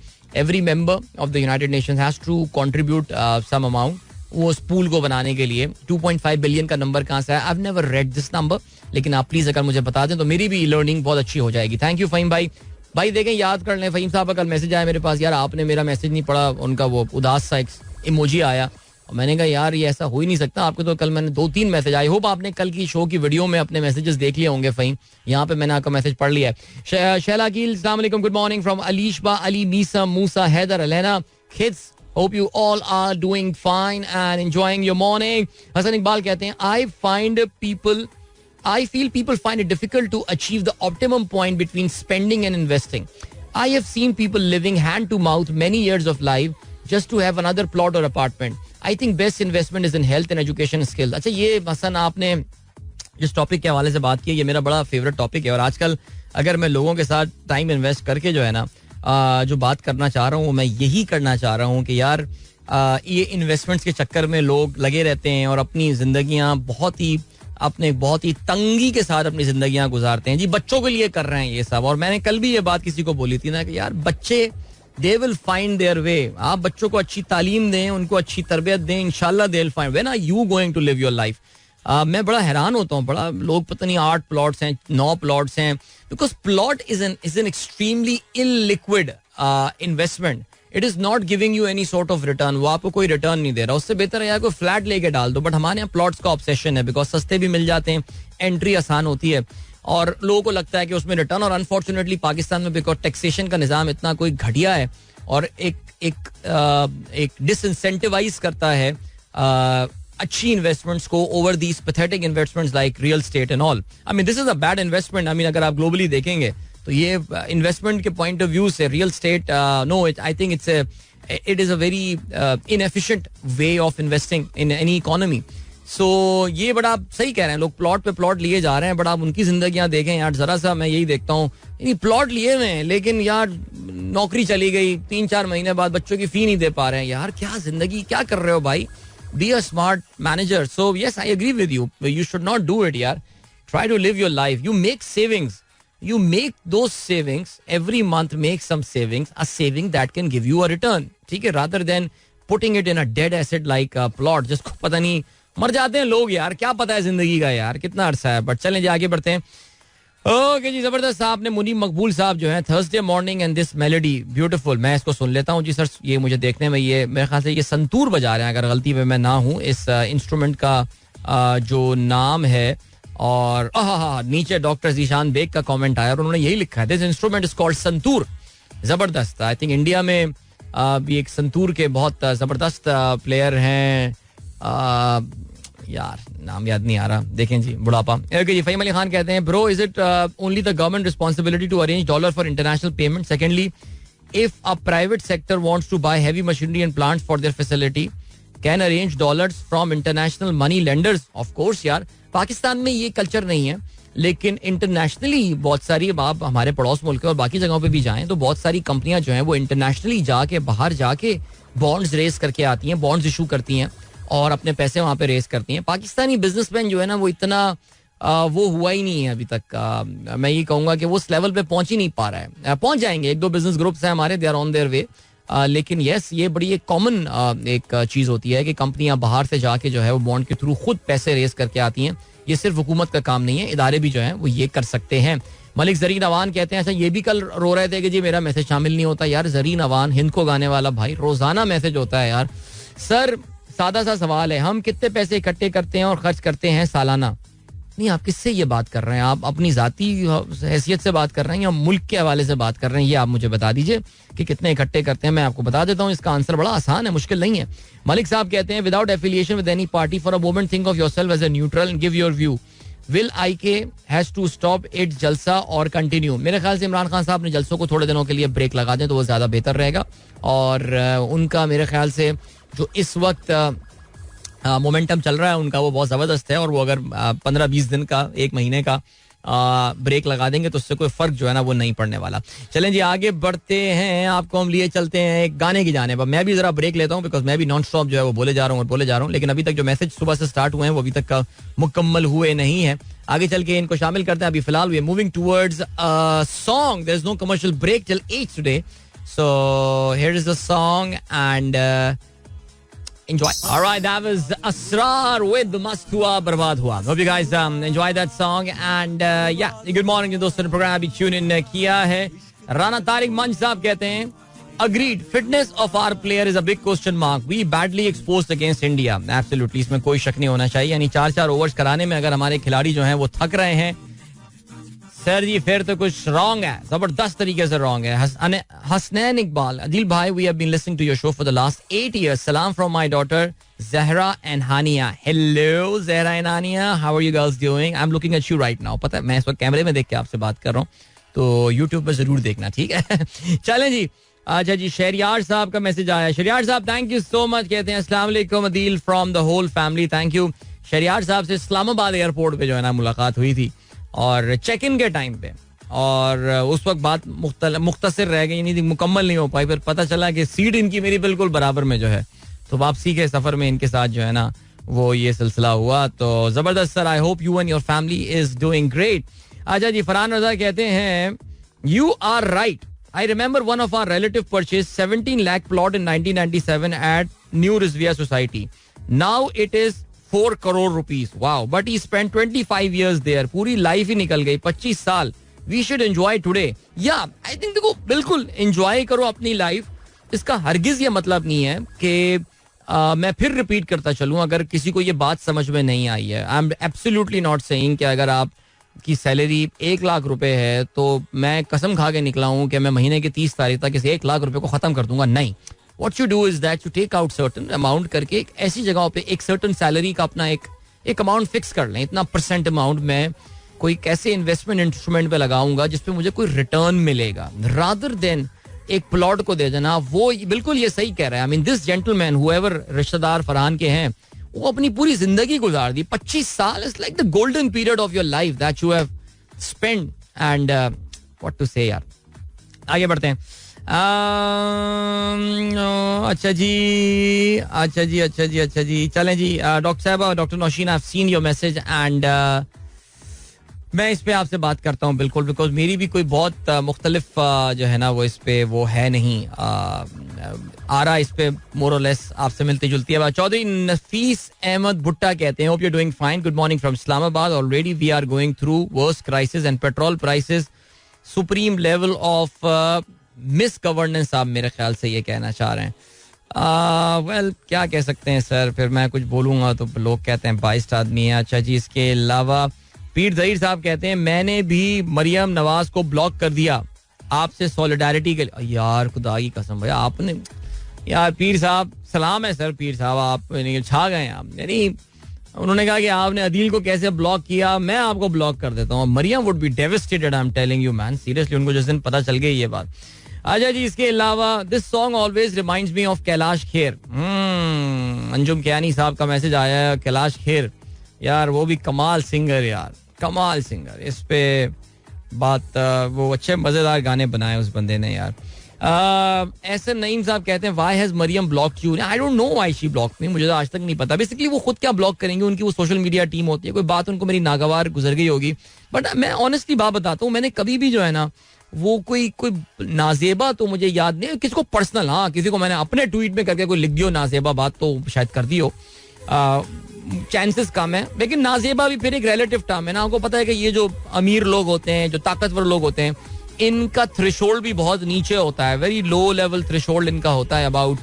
Every member of the United Nations has to contribute some amount वो उस पूल को बनाने के लिए. 2.5 बिलियन का नंबर कहाँ से है? I've never read this number, लेकिन आप प्लीज अगर मुझे बता दें तो मेरी भी लर्निंग बहुत अच्छी हो जाएगी. थैंक यू फहीम भाई देखें, याद कर लें. फहीम साहब का कल मैसेज आया मेरे पास, यार आपने मेरा मैसेज नहीं पढ़ा, उनका वो उदास सा एक इमोजी आया, और मैंने कहा यार ये ऐसा हो ही नहीं सकता. आपके तो कल मैंने 2-3 मैसेज आए. होप आपने कल की शो की वीडियो में अपने मैसेजेस देख लिए होंगे. फहीम, यहाँ पे मैंने आपका मैसेज पढ़ लिया है. शैला अकील, अस्सलाम वालेकुम, good morning from Alishba, Ali, Meesa, Musa, Haider, Alaina, kids, hope you all are doing fine and enjoying your morning. Hasan Iqbal कहते हैं, I find people I feel people find it difficult to achieve the optimum point between spending and investing. I have seen people living hand to mouth many years of life just to have another plot or apartment. I think best investment is in health and education skills. अच्छा, ये मसलन आपने जिस टॉपिक के हवाले से बात की, ये मेरा बड़ा फेवरेट टॉपिक है. और आजकल अगर मैं लोगों के साथ टाइम इन्वेस्ट करके जो है ना जो बात करना चाह रहा हूँ, मैं यही करना चाह रहा हूँ कि यार ये इन्वेस्टमेंट्स के चक्कर में लोग लगे रहते हैं और अपनी जिंदगियां बहुत ही तंगी के साथ अपनी जिंदगियां गुजारते हैं. जी, बच्चों के लिए कर रहे हैं ये सब. और मैंने कल भी ये बात किसी को बोली थी ना कि यार बच्चे दे विल फाइंड देयर वे. आप बच्चों को अच्छी तालीम दें, उनको अच्छी तरबियत दें, इंशाल्लाह they will find. When are you going to live your life? मैं बड़ा हैरान होता हूँ, बड़ा लोग पता नहीं 8 प्लॉट्स हैं, 9 प्लॉट्स हैं, because plot is an extremely illiquid investment. It is not giving you any sort of return. वो आपको कोई रिटर्न नहीं दे रहा. उससे बेहतर है यार कोई फ्लैट लेके डाल दो. बट हमारे यहाँ प्लॉट्स का ऑब्सेशन है, बिकॉज सस्ते भी मिल जाते हैं, एंट्री आसान होती है और लोगों को लगता है कि उसमें रिटर्न. और अनफॉर्चुनेटली पाकिस्तान में बिकॉज टैक्सेशन का निज़ाम इतना कोई घटिया है और एक डिसइंसेंटिवाइज करता है अच्छी इन्वेस्टमेंट्स को over these pathetic investments like real estate and all. I mean this is a bad investment. I mean अगर आप ग्लोबली देखेंगे तो ये इन्वेस्टमेंट के पॉइंट ऑफ व्यू से real estate no, I think it is a very inefficient way of investing in any economy. So ये बड़ा आप सही कह रहे हैं, लोग प्लॉट पे प्लॉट लिए जा रहे हैं. बट आप उनकी जिंदगियां देखें यार जरा सा. मैं यही देखता हूँ, प्लॉट लिए हुए हैं लेकिन यार नौकरी चली गई, 3-4 महीने बाद बच्चों की फी नहीं दे पा रहे हैं. यार क्या जिंदगी, क्या कर रहे हो भाई? Be a smart manager. So yes, I agree with you. You should not do it, yaar. Try to live your life. You make savings. You make those savings every month. Make some savings. A saving that can give you a return. ठीक है? Rather than putting it in a dead asset like a plot. जिसको पता नहीं, मर जाते हैं लोग यार. क्या पता है जिंदगी का यार, कितना अरसा है. बट चलें जी आगे बढ़ते हैं. ओके जी, जबरदस्त. साहब ने मुनीब मकबूल साहब जो है Thursday morning and this melody beautiful. मैं इसको सुन लेता हूँ जी सर. ये मुझे देखने में ये मेरे ख्याल से ये संतूर बजा रहे हैं अगर गलती पे मैं ना हूँ. इस इंस्ट्रूमेंट का जो नाम है. और नीचे डॉक्टर जीशान बेग का कमेंट आया और उन्होंने यही लिखा है, this instrument is called santoor. जबरदस्त. आई थिंक इंडिया में भी एक संतूर के बहुत जबरदस्त प्लेयर हैं. यार नाम याद नहीं आ रहा. देखें जी, बुढ़ापा. ओके जी, फहीम अली खान कहते हैं, bro is it only the government responsibility to arrange dollar for international payment? Secondly, if a private sector wants to buy heavy machinery and plants for their facility, can arrange dollars from international money lenders? Of course यार, पाकिस्तान में ये कल्चर नहीं है लेकिन इंटरनेशनली बहुत सारी, आप हमारे पड़ोस मुल्क और बाकी जगहों पे भी जाएं तो बहुत सारी कंपनियां जो हैं वो इंटरनेशनली जाके बाहर जाके बॉन्ड्स रेस करके आती हैं, बॉन्ड्स इशू करती हैं और अपने पैसे वहां पे रेस करती हैं. पाकिस्तानी बिजनेसमैन जो है ना वो इतना वो हुआ ही नहीं है अभी तक. मैं ये कहूंगा कि वो उस लेवल पे पहुंच ही नहीं पा रहा है. पहुंच जाएंगे, 1-2 बिजनेस ग्रुप्स हैं हमारे, they are on their way. लेकिन यस, ये बड़ी एक कॉमन एक चीज होती है कि कंपनियां बाहर से जाके जो है वो बॉन्ड के थ्रू खुद पैसे रेस करके आती हैं. ये सिर्फ हुकूमत का काम नहीं है, इदारे भी जो है वो ये कर सकते हैं. मलिक जरीन अवान कहते हैं, अच्छा ये भी कल रो रहे थे कि जी मेरा मैसेज शामिल नहीं होता. यार जरीन अवान, हिंद को गाने वाला भाई, रोजाना मैसेज होता है यार. सर सादा सा सवाल है, हम कितने पैसे इकट्ठे करते हैं और खर्च करते हैं सालाना? नहीं, आप किससे ये बात कर रहे हैं? आप अपनी जाती हैसियत से बात कर रहे हैं या मुल्क के हवाले से बात कर रहे हैं? ये आप मुझे बता दीजिए कि कितने इकट्ठे करते हैं. मैं आपको बता देता हूँ, इसका आंसर बड़ा आसान है, मुश्किल नहीं है. मलिक साहब कहते हैं, without affiliation with any party, for a moment think of yourself as a neutral and give your view. Will IK has to stop it जलसा और कंटिन्यू? मेरे ख्याल से इमरान खान साहब ने जलसों को थोड़े दिनों के लिए ब्रेक लगा दें तो वो ज्यादा बेहतर रहेगा. और उनका मेरे ख्याल से जो इस वक्त मोमेंटम चल रहा है उनका वो बहुत ज़बरदस्त है. और वो अगर 15-20 दिन का, 1 महीने का ब्रेक लगा देंगे तो उससे कोई फ़र्क जो है ना वो नहीं पड़ने वाला. चलें जी आगे बढ़ते हैं, आपको हम लिए चलते हैं एक गाने की जाने पर. मैं भी ज़रा ब्रेक लेता हूँ बिकॉज मैं भी नॉन स्टॉप जो है वो बोले जा रहा हूँ लेकिन अभी तक जो मैसेज सुबह से स्टार्ट हुए हैं वो अभी तक का मुकम्मल हुए नहीं है. आगे चल के इनको शामिल करते हैं. अभी फिलहाल we are moving towards song. There is no commercial break till 8 today. So here is the song and enjoy. All right, that was Asrar with Mast Hua Barbad Hua. Hope you guys enjoy that song and yeah, good morning दोस्तों. प्रोग्राम अभी ट्यून इन किया है. राना तारिक मंच साहब कहते हैं, agreed, fitness of our player is a big question mark. We badly exposed against India. Absolutely, इसमें कोई शक नहीं होना चाहिए. यानी 4-4 ओवर्स कराने में अगर हमारे खिलाड़ी जो हैं वो थक रहे हैं सर जी फिर तो कुछ रॉन्ग है, जबरदस्त तरीके से रॉन्ग है. हसनैन इकबाल, अदिल भाई, we have been listening to your show for the last 8 years. सलाम from my daughter Zahra and Hania. Hello Zahra and Hania, how are you girls doing? I'm looking at you right now. पता है मैं इस वक्त कैमरे में देख के आपसे बात कर रहा हूँ, तो YouTube पे जरूर देखना, ठीक है? चलें जी. अच्छा जी, शहरियार साहब का मैसेज आया. शहरियार साहब थैंक यू सो मच, कहते हैं अस्सलाम वालेकुम Adeel from the whole family. Thank you. Shehryar sahab से इस्लामाबाद एयरपोर्ट पे जो है ना मुलाकात हुई थी और चेक इन के टाइम पे, और उस वक्त बात मुख्तसर रह गई, नहीं मुकम्मल नहीं हो पाई. फिर पता चला कि सीट इनकी मेरी बिल्कुल बराबर में जो है, तो वापसी के सफर में इनके साथ जो है ना वो ये सिलसिला हुआ. तो जबरदस्त sir. I hope you and your family is doing great. अच्छा जी, फरहान रजा कहते हैं you are right. I remember one of our relative purchased 17 lakh plot in 1997 at New Rizvia Society. Now it is 4 crore rupees. Wow. But he spent 25 years there. पूरी लाइफ ही निकल गई, 25 साल. We should enjoy today. Yeah, I think देखो बिल्कुल enjoy करो अपनी लाइफ. इसका हरगिज ये मतलब नहीं है कि मैं फिर रिपीट करता चलूं अगर किसी को ये बात समझ में नहीं आई है. I am absolutely not saying कि अगर आप की सैलरी 1 लाख रुपए है तो मैं कसम खा के निकला हूं कि मैं महीने की 30 तारीख तक इस 1 लाख रुपए को खत्म कर दूंगा. नहीं. What you do is that you take out certain amount करके एक ऐसी जगहों पे एक सर्टन सैलरी का अपना एक अमाउंट फिक्स कर लें. इतना परसेंट अमाउंट मैं कोई कैसे इन्वेस्टमेंट इंस्ट्रूमेंट पे लगाऊंगा जिसपे मुझे कोई रिटर्न मिलेगा, रादर देन एक प्लॉट को दे देना. वो बिल्कुल ये सही कह रहा है. I mean this gentleman however रिश्तेदार फरहान के हैं, वो अपनी पूरी जिंदगी गुजार दी. 25 साल is like the golden period of your life that you have spend. And what to say यार. आगे बढ़ते हैं. अच्छा जी चलें जी. Doctor sahab, doctor Nausheen, I have seen your message and मैं इस पे आपसे बात करता हूँ बिल्कुल, बिकॉज मेरी भी कोई बहुत मुख्तलिफ जो है ना वो इस पे वो है नहीं. आरा इस पे मोर और लेस आपसे मिलती जुलती है. चौधरी नफीस अहमद भुट्टा कहते हैं hope you are doing fine. Good morning from Islamabad. Already we are going through worst crisis and petrol prices supreme level of misgovernance. आप मेरे ख्याल से ये कहना चाह रहे हैं. वेल क्या कह सकते हैं सर, फिर मैं कुछ बोलूंगा तो लोग कहते हैं बाइस्ट आदमी है. अच्छा जी, इसके अलावा पीर जहीर साहब कहते हैं मैंने भी मरियम नवाज को ब्लॉक कर दिया आपसे सॉलिडारिटी के लिए. यार खुदा की कसम भैया आपने, यार पीर साहब सलाम है सर. पीर साहब आप छा गए आप. यानी उन्होंने कहा कि आपने अदील को कैसे ब्लॉक किया, मैं आपको ब्लॉक कर देता हूँ. Maryam would be devastated, I am telling you man, seriously. उनको जिस दिन पता चल गई ये बात. अच्छा जी, इसके अलावा this song always reminds me of Kailash Kher. Anjum Kiani sahab का मैसेज आया है. कैलाश खेर यार वो भी कमाल सिंगर, यार कमाल सिंगर. इस पे बात वो अच्छे मजेदार गाने बनाए उस बंदे ने यार. ऐसे नईम साहब कहते हैं why has Maryam block you. I don't know why she block me, मुझे तो आज तक नहीं पता. बेसिकली वो खुद क्या ब्लॉक करेंगे, उनकी वो सोशल मीडिया टीम होती है. कोई बात उनको मेरी नागवार गुजर गई होगी. बट मैं ऑनेस्टली बात बताता हूँ, मैंने कभी भी जो है ना वो कोई नाजेबा तो मुझे याद नहीं, किसी को पर्सनल, हाँ किसी को मैंने अपने ट्वीट में करके कोई लिख दियो नाजेबा बात तो शायद कर दी हो, चांसेस कम है. लेकिन नाजेबा भी फिर एक रिलेटिव टर्म है ना. आपको पता है कि ये जो अमीर लोग होते हैं, जो ताकतवर लोग होते हैं, इनका थ्रेशोल्ड भी बहुत नीचे होता है. वेरी लो लेवल थ्रेशोल्ड इनका होता है अबाउट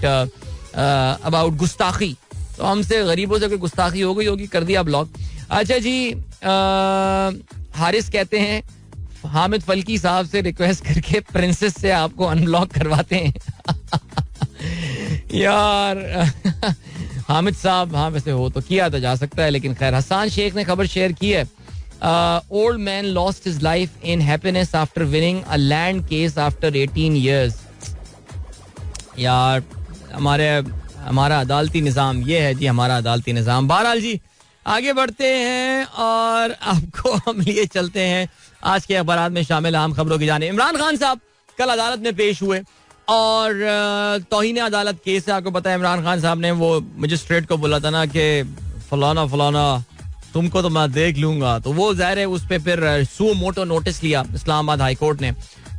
गुस्ताखी. तो हमसे गरीबों से कोई गुस्ताखी हो गई होगी, कर दिया ब्लॉक. अच्छा जी, हारिस कहते हैं हामिद फल्की साहब से रिक्वेस्ट करके प्रिंसेस से आपको अनब्लॉक करवाते हैं. यार हामिद साहब, हाँ वैसे हो तो किया तो जा सकता है, लेकिन खैर. हसान शेख ने खबर शेयर की है. Old man lost his life in happiness after winning a land case after 18 years. यार हमारा अदालती निज़ाम ये है जी, हमारा अदालती निज़ाम. बहरहाल जी आगे बढ़ते हैं और आपको हम लिए चलते हैं आज के अखबारात में शामिल अहम खबरों की जाने. इमरान खान साहब कल अदालत में पेश हुए और तौहीन अदालत केस है. आपको पता है इमरान खान साहब ने वो मजिस्ट्रेट को बोला था ना कि फलाना फलाना तुमको तो मैं देख लूंगा, तो वो ज़ाहिर है उस पर फिर सू मोटो नोटिस लिया इस्लामाबाद हाई कोर्ट ने,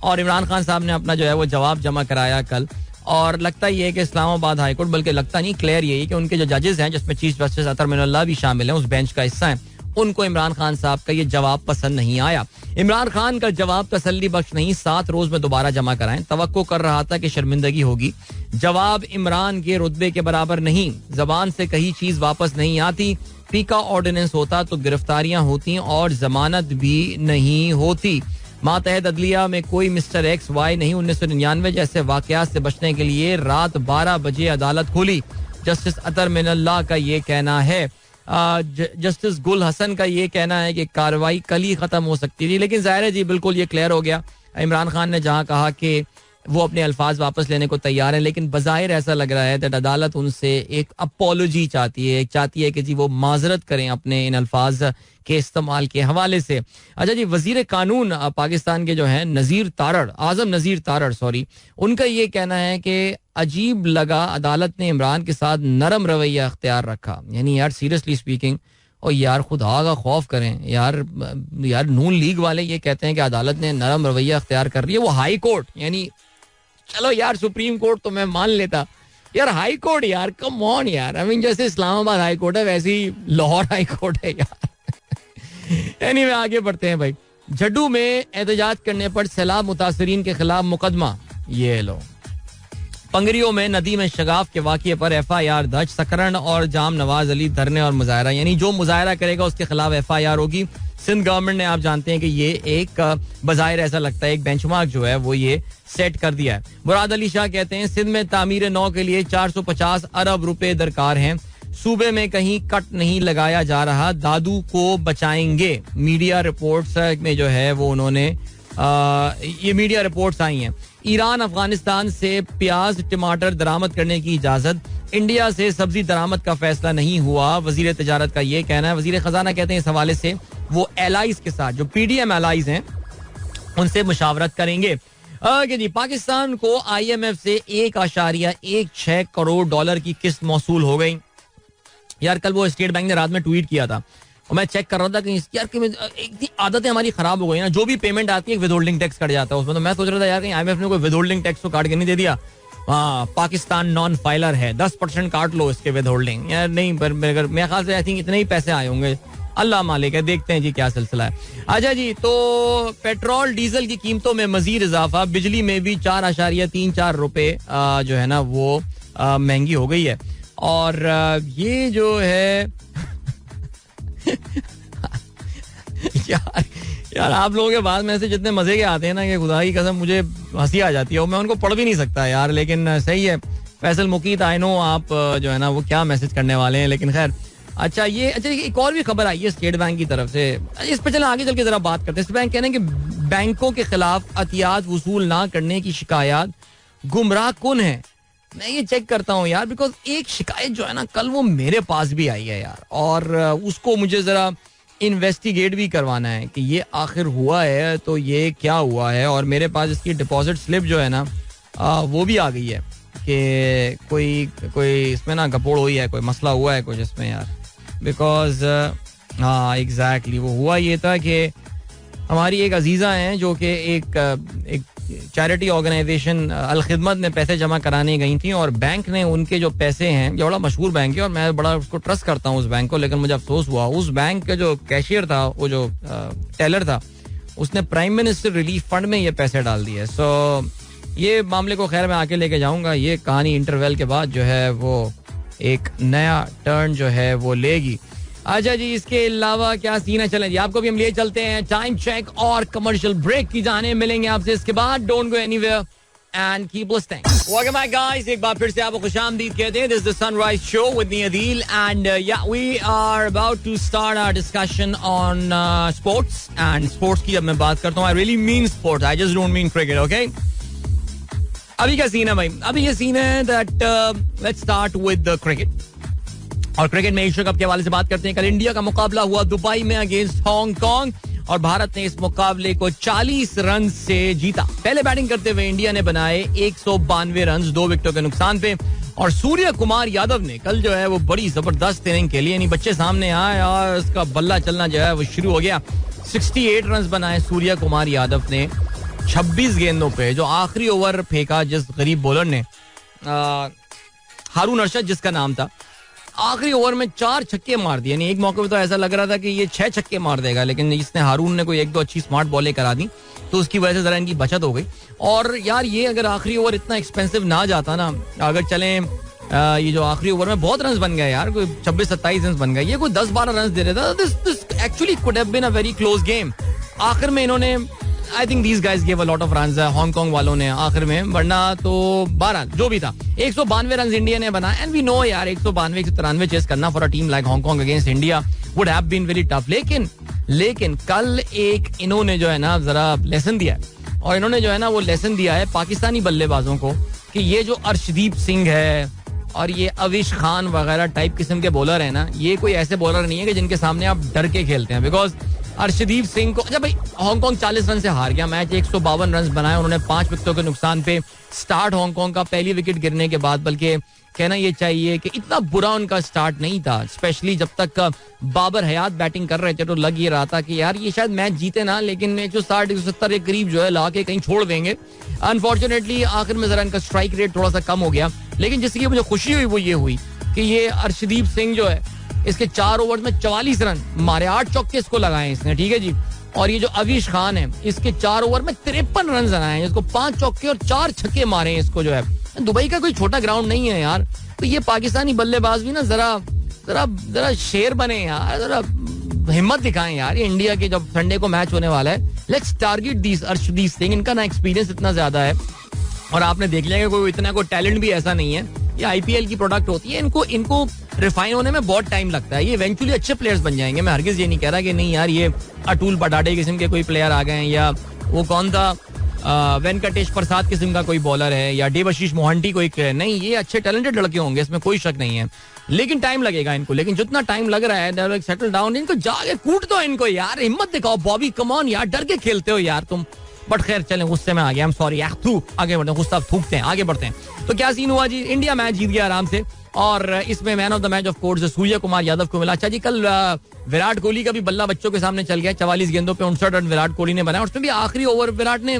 और इमरान खान साहब ने अपना जो है वो जवाब जमा कराया कल. और लगता ये है कि इस्लामाबाद हाई कोर्ट, बल्कि लगता नहीं क्लियर यही कि उनके जो जजेस हैं जिसमें चीफ जस्टिस अतर मिनल्लाह भी शामिल हैं, उस बेंच का हिस्सा है, उनको इमरान खान साहब का ये जवाब पसंद नहीं आया. इमरान खान का जवाब तसल्ली बख्श नहीं, 7 रोज में दोबारा जमा कराएं. तवक्को कर रहा था कि शर्मिंदगी होगी. जवाब इमरान के रुतबे के बराबर नहीं, जबान से कही चीज वापस नहीं आती. पीका ऑर्डिनेंस होता तो गिरफ्तारियां होती और जमानत भी नहीं होती. मातहत अदलिया में कोई मिस्टर XY नहीं. 1999 जैसे वाकयात से बचने के लिए रात 12 बजे अदालत खुली. जस्टिस अतर मिनल्लाह का ये कहना है. जस्टिस गुल हसन का ये कहना है कि कार्रवाई कल ही खत्म हो सकती थी, लेकिन जाहिर है जी बिल्कुल ये क्लियर हो गया. इमरान खान ने जहां कहा कि वो अपने अल्फाज वापस लेने को तैयार हैं, लेकिन बज़ाहिर ऐसा लग रहा है दैट अदालत उनसे एक अपॉलोजी चाहती है कि जी वो माजरत करें अपने इन अल्फाज के इस्तेमाल के हवाले से. अच्छा जी, वजीर कानून पाकिस्तान के जो हैं आजम नज़ीर तारड़ उनका ये कहना है कि अजीब लगा अदालत ने इमरान के साथ नरम रवैया अख्तियार रखा. यानी यार सीरियसली स्पीकिंग, और यार खुदा का खौफ करें यार नून लीग वाले ये कहते हैं कि अदालत ने नरम रवैया अख्तियार कर रही है. वो हाई कोर्ट, यानी चलो यार सुप्रीम कोर्ट तो मैं मान लेता, यार हाई कोर्ट यार कम ऑन यार. आई मीन जैसे इस्लामाबाद हाई कोर्ट है वैसे ही लाहौर हाई कोर्ट है यार. एनीवे आगे बढ़ते हैं भाई. झड्डू में एहतजाज करने पर सैलाब मुतासरीन के खिलाफ मुकदमा. ये लो, पंगरियों में नदी में शगाफ के वाक़ये पर FIR दर्ज. सकरन और जाम नवाज अली धरने और मुजाहरा, यानी जो मुजाहरा करेगा उसके खिलाफ FIR होगी. सिंध गवर्नमेंट ने, आप जानते हैं कि ये एक बज़ाहिर ऐसा लगता है एक बेंचमार्क जो है वो ये सेट कर दिया है. मुराद अली शाह कहते हैं सिंध में तामीर नौ के लिए 450 अरब रुपए दरकार हैं. सूबे में कहीं कट नहीं लगाया जा रहा, दादू को बचाएंगे. मीडिया रिपोर्ट्स में जो है वो उन्होंने ये मीडिया रिपोर्ट्स आई हैं. ईरान अफगानिस्तान से प्याज टमाटर दरामद करने की इजाजत. इंडिया से सब्जी दरामद का फैसला नहीं हुआ, वजीर तजारत का ये कहना है. वजीर खजाना कहते हैं इस हवाले से वो एलाइज के साथ, जो PDM एलाइज हैं, उनसे मुशावरत करेंगे. जी, पाकिस्तान को IMF से 1.16 करोड़ डॉलर की किस्त मौसूल हो गई. यार कल वो स्टेट बैंक ने रात में ट्वीट किया था और मैं चेक कर रहा था कि यार एक आदतें हमारी खराब हो गई ना. जो भी पेमेंट आती है विदहोल्डिंग टैक्स कट जाता है उसमें. तो मैं सोच रहा था यार कहीं IMF ने कोई विदहोल्डिंग टैक्स तो काट के नहीं दे दिया. हाँ, पाकिस्तान नॉन फाइलर है, 10% काट लो इसके विदहोल्डिंग. यार नहीं, पर मेरे ख्याल से आई थिंक इतने ही पैसे आए होंगे, अल्लाह मालिक है. देखते हैं जी क्या सिलसिला है. अच्छा जी, तो पेट्रोल डीजल की कीमतों में मजीद इजाफा. बिजली में भी 4.34 रुपए जो है ना वो महंगी हो गई है. और ये जो है यार आप लोगों के बाद में से जितने मजे के आते हैं ना कि खुदा की कसम मुझे हंसी आ जाती है और मैं उनको पढ़ भी नहीं सकता यार. लेकिन सही है फैसल मुकीत, आई नो आप जो है ना वो क्या मैसेज करने वाले हैं, लेकिन खैर. अच्छा एक और भी खबर आई है स्टेट बैंक की तरफ से. इस पर चले आगे चल के जरा बात करते हैं. स्टेट बैंक कहने कि बैंकों के खिलाफ अतियात वसूल ना करने की शिकायत गुमराह कुन है. मैं ये चेक करता हूँ यार, बिकॉज एक शिकायत जो है ना कल वो मेरे पास भी आई है यार, और उसको मुझे जरा इन्वेस्टिगेट भी करवाना है कि ये आखिर हुआ है तो ये क्या हुआ है. और मेरे पास इसकी डिपॉजिट स्लिप जो है ना वो भी आ गई है कि कोई इसमें ना गपोड़ हुई है, कोई मसला हुआ है कुछ इसमें यार. बिकॉज हाँ एग्जैक्टली वो हुआ ये था कि हमारी एक अजीज़ा हैं जो कि एक चैरिटी ऑर्गेनाइजेशन अल खिदमत में पैसे जमा कराने गई थी, और बैंक ने उनके जो पैसे हैं, ये बड़ा मशहूर बैंक है और मैं बड़ा उसको ट्रस्ट करता हूँ उस बैंक को, लेकिन मुझे अफसोस हुआ उस बैंक का जो कैशियर था, वो जो टेलर था, उसने प्राइम मिनिस्टर रिलीफ फंड में ये पैसे डाल दिए. सो ये मामले को खैर मैं आके लेके जाऊंगा. ये कहानी इंटरवल के बाद जो है वो एक नया टर्न जो है वो लेगी. अच्छा जी, इसके अलावा क्या सीन है, चलें जी आपको भी हम लिए चलते हैं टाइम चेक और कमर्शियल ब्रेक की जाने. मिलेंगे आपसे इसके बाद. Don't go anywhere and keep listening. Welcome back guys, एक बार फिर से आपको खुशामदीद कहते हैं. This is the sunrise show with me Adeel and ya we are about to start our discussion on sports. And sports की जब मैं बात करता हूँ I really mean sports, I just don't mean cricket. Okay, अभी क्या सीन है भाई? अभी ये सीन है that let's start with the cricket. और क्रिकेट में एशिया कप के हवाले से बात करते हैं. कल इंडिया का मुकाबला हुआ दुबई में अगेंस्ट हांगकांग और भारत ने इस मुकाबले को 40 रन से जीता. पहले बैटिंग करते हुए इंडिया ने बनाए 192 रन 2 विकेटों के नुकसान पे. और सूर्य कुमार यादव ने कल जो है वो बड़ी जबरदस्त इनिंग खेली, यानी बच्चे सामने आए और उसका बल्ला चलना जो है वो शुरू हो गया. 68 रन बनाए सूर्य कुमार यादव ने 26 गेंदों पे. जो आखिरी ओवर फेंका जिस गरीब बॉलर ने, हारून अरशद जिसका नाम था, आखिरी ओवर में 4 छक्के मार दिए. यानी एक मौके पे तो ऐसा लग रहा था कि ये 6 छक्के मार देगा, लेकिन इसने हारून ने कोई 1-2 अच्छी स्मार्ट बॉलें करा दी, तो उसकी वजह से जरा इनकी बचत हो गई. और यार ये अगर आखिरी ओवर इतना एक्सपेंसिव ना जाता ना, अगर चलें ये जो आखिरी ओवर में बहुत रन बन गए यार, कोई 26-27 रन बन गए, ये कोई 10-12 रन दे देता. This actually could have been a very close game. आखिर में इन्होंने I think these guys give a lot of runs Hong Kong वालों ने आखिर में, वरना तो 12 जो भी था 192 रन इंडिया ने बना. एंड वी नो यार 192 193 चेस करना for a team like Hong Kong against India would have been very tough. लेकिन कल एक इन्होंने जो है ना जरा लेसन दिया है, और इन्होंने जो है ना वो लेसन दिया है पाकिस्तानी बल्लेबाजों को कि ये जो अर्शदीप सिंह है और ये अविश खान वगैरह टाइप किस्म के बॉलर है ना, ये कोई ऐसे बॉलर नहीं है कि जिनके सामने आप डर के खेलते हैं. बिकॉज अर्शदीप सिंह को, अच्छा भाई हांगकांग 40 रन से हार गया मैच, 152 रन बनाए उन्होंने 5 विकेटों के नुकसान पे. स्टार्ट हांगकांग का पहली विकेट गिरने के बाद, बल्कि कहना ये चाहिए कि इतना बुरा उनका स्टार्ट नहीं था, स्पेशली जब तक बाबर हयात बैटिंग कर रहे थे तो लग ये रहा था कि यार ये शायद मैच जीते ना, लेकिन 160 170 के करीब जो है ला के कहीं छोड़ देंगे. अनफॉर्चुनेटली आखिर में जरा इनका स्ट्राइक रेट थोड़ा सा कम हो गया. लेकिन जिसकी मुझे खुशी हुई वो ये हुई कि ये अर्शदीप सिंह जो है इसके 4 ओवर में 44 रन मारे, 8 चौके इसको लगाए इसने, ठीक है जी. और ये जो अविश खान है इसके 4 ओवर में 53 रन बनाए हैं, इसको 5 चौके और 4 छक्के मारे हैं इसको जो है. दुबई का कोई छोटा ग्राउंड नहीं है यार, तो ये पाकिस्तानी बल्लेबाज भी ना जरा शेर बने यार, जरा हिम्मत दिखाएं यार. ये इंडिया के जब संडे को मैच होने वाला है, let's target this Arshdeep Singh. इनका ना एक्सपीरियंस इतना ज्यादा है और आपने देख लिया कि कोई इतना कोई टैलेंट भी ऐसा नहीं है. ये आईपीएल की प्रोडक्ट होती है, इनको रिफाइन होने में बहुत टाइम लगता है. ये इवेंचुअली अच्छे प्लेयर्स बन जाएंगे. मैं हरगिज ये नहीं कह रहा कि नहीं यार ये अटूल बटाटे किस्म के कोई प्लेयर आ गए हैं, या वो कौन था वेंकटेश प्रसाद किस्म का कोई बॉलर है, या देवाशीष मोहंती कोई, नहीं, ये अच्छे टैलेंटेड लड़के होंगे, इसमें कोई शक नहीं है. लेकिन टाइम लगेगा इनको. लेकिन जितना टाइम लग रहा है सेटल डाउन, इनको जाके कूट दो इनको यार, हिम्मत दिखाओ. बॉबी कम ऑन यार, डर के खेलते हो यार तुम. बट खैर चलें, गुस्से में आ गया, आई एम सॉरी यार. आगे बढ़ते हैं, गुस्सा थूकते हैं, आगे बढ़ते हैं. तो क्या सीन हुआ जी, इंडिया मैच जीत गया आराम से, और इसमें man of the match of course Surya Kumar Yadav को मिला. अच्छा जी, कल विराट कोहली का भी बल्ला बच्चों के सामने चल गया. 44 गेंदों पे 59 रन विराट कोहली ने बनाया. उसमें भी आखिरी ओवर विराट ने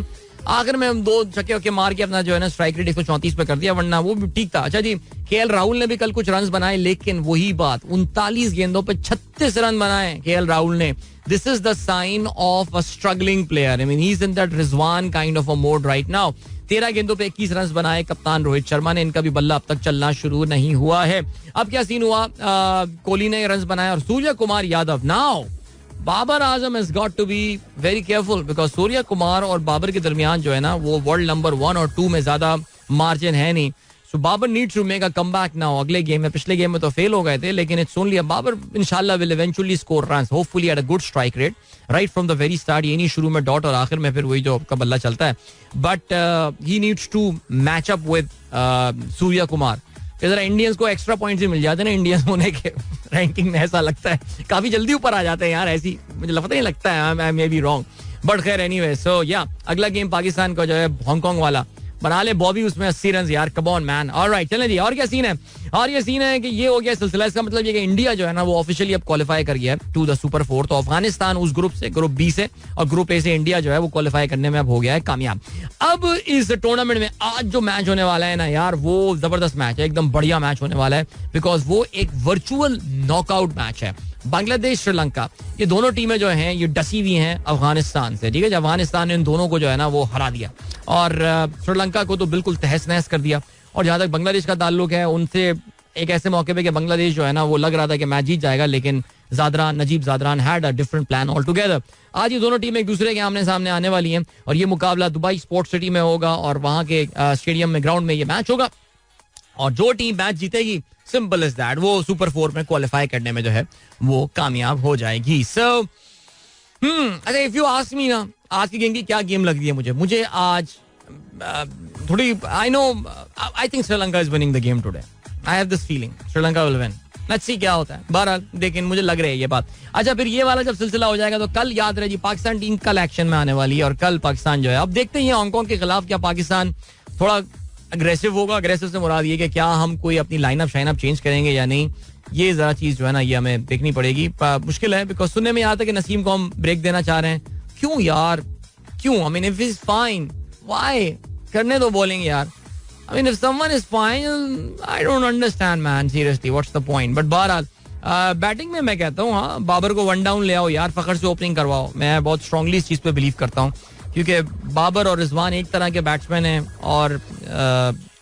आखिर में 2 छक्के वक्के मार के अपना जो है ना स्ट्राइक रेट 134 पे कर दिया, वरना वो भी ठीक था. अच्छा जी, केएल राहुल ने भी कल कुछ रन बनाए, लेकिन वही बात, 39 गेंदों पे 36 रन बनाए केएल राहुल ने. This is the sign of a struggling player. I mean he is in that Rizwan kind of a mode right now. 13 गेंदों पे 21 रन बनाए कप्तान रोहित शर्मा ने. इनका भी बल्ला अब तक चलना शुरू नहीं हुआ है. अब क्या सीन हुआ, कोहली ने रन बनाए और Surya Kumar Yadav. Now Babar Azam has got to be very careful because Surya Kumar और बाबर के दरमियान जो है ना वो वर्ल्ड नंबर 1 और 2 में ज्यादा मार्जिन है नहीं. So Babar needs to make a comeback now. अगले गेम में, पिछले गेम में तो फेल हो गए थे, लेकिन इट्स ओनली अ बाबर इंशाल्लाह will eventually score runs, hopefully at a good strike rate right from the very start. ये नहीं शुरू में डॉट और आखिर में फिर वही जो आपका बल्ला चलता है. But he needs to match up with Surya Kumar. जरा इंडियंस को एक्स्ट्रा पॉइंट्स ही मिल जाते हैं ना इंडियंस होने के रैंकिंग में, ऐसा लगता है काफी जल्दी ऊपर आ जाते हैं यार. ऐसी मुझे पता नहीं लगता है, आई मे बी रॉन्ग, बट खैर एनीवे. सो या अगला गेम पाकिस्तान का जो है हांगकांग वाला, बना ले बॉबी उसमें 80 रन यार, कम ऑन मैन. ऑलराइट चलें जी. और क्या सीन है, और ये सीन है कि ये हो गया सिलसिला. इसका मतलब ये कि इंडिया जो है ना वो ऑफिशियली अब क्वालिफाई कर गया है टू द सुपर 4. तो अफगानिस्तान उस ग्रुप से, ग्रुप बी से, और ग्रुप ए से इंडिया जो है वो क्वालिफाई करने में अब हो गया है कामयाब. अब इस टूर्नामेंट में आज जो मैच होने वाला है ना यार, वो जबरदस्त मैच है, एकदम बढ़िया मैच होने वाला है, बिकॉज वो एक वर्चुअल नॉकआउट मैच है. बांग्लादेश श्रीलंका, ये दोनों टीमें जो हैं ये डसी हुई हैं अफगानिस्तान से, ठीक है. अफगानिस्तान ने इन दोनों को जो है ना वो हरा दिया और श्रीलंका को तो बिल्कुल तहस नहस कर दिया. और जहां तक बांग्लादेश का ताल्लुक है, उनसे एक ऐसे मौके पे कि बांग्लादेश जो है ना वो लग रहा था कि मैच जीत जाएगा, लेकिन Najib Zadran had a different plan all together. आज ये दोनों टीमें एक दूसरे के आमने सामने आने वाली हैं और ये मुकाबला दुबई स्पोर्ट्स सिटी में होगा और वहां के स्टेडियम में, ग्राउंड में ये मैच होगा. और जो टीम मैच जीतेगी, सिंपल इज दैट, वो सुपर 4 में क्वालिफाई करने में जो है वो कामयाब हो जाएगी. सो अच्छा, इफ यू आस्क मी ना, आज की गेम की क्या गेम लग रही है मुझे आज थोड़ी, I think Sri Lanka is winning the game today. I have this feeling Sri Lanka will win. Let's see क्या होता है. बहरहाल लेकिन मुझे लग रही है ये बात. अच्छा, फिर ये वाला जब सिलसिला हो जाएगा तो कल याद रहे जी, पाकिस्तान टीम कल एक्शन में आने वाली है और कल पाकिस्तान जो है, अब देखते हैं हांगकांग के खिलाफ क्या पाकिस्तान थोड़ा अग्रेसिव होगा. अग्रेसिव से मुराद ये कि क्या हम कोई अपनी लाइनअप शाइनअप चेंज करेंगे या नहीं, ये जरा चीज जो है ना ये हमें देखनी पड़ेगी. मुश्किल है, बिकॉज सुनने में आता है कि नसीम को हम ब्रेक देना चाह रहे हैं. क्यों यार, क्यों? I mean if is fine, why? करने दो बॉलिंग यार. I mean, if someone is fine, I don't understand, man. Seriously, what's the point? But बहरहाल बैटिंग में मैं कहता हूँ, हाँ, बाबर को 1 डाउन ले आओ यार, फखर से ओपनिंग करवाओ. मैं बहुत स्ट्रांगली इस चीज पे बिलीव करता हूँ, क्योंकि बाबर और रिजवान एक तरह के बैट्समैन हैं और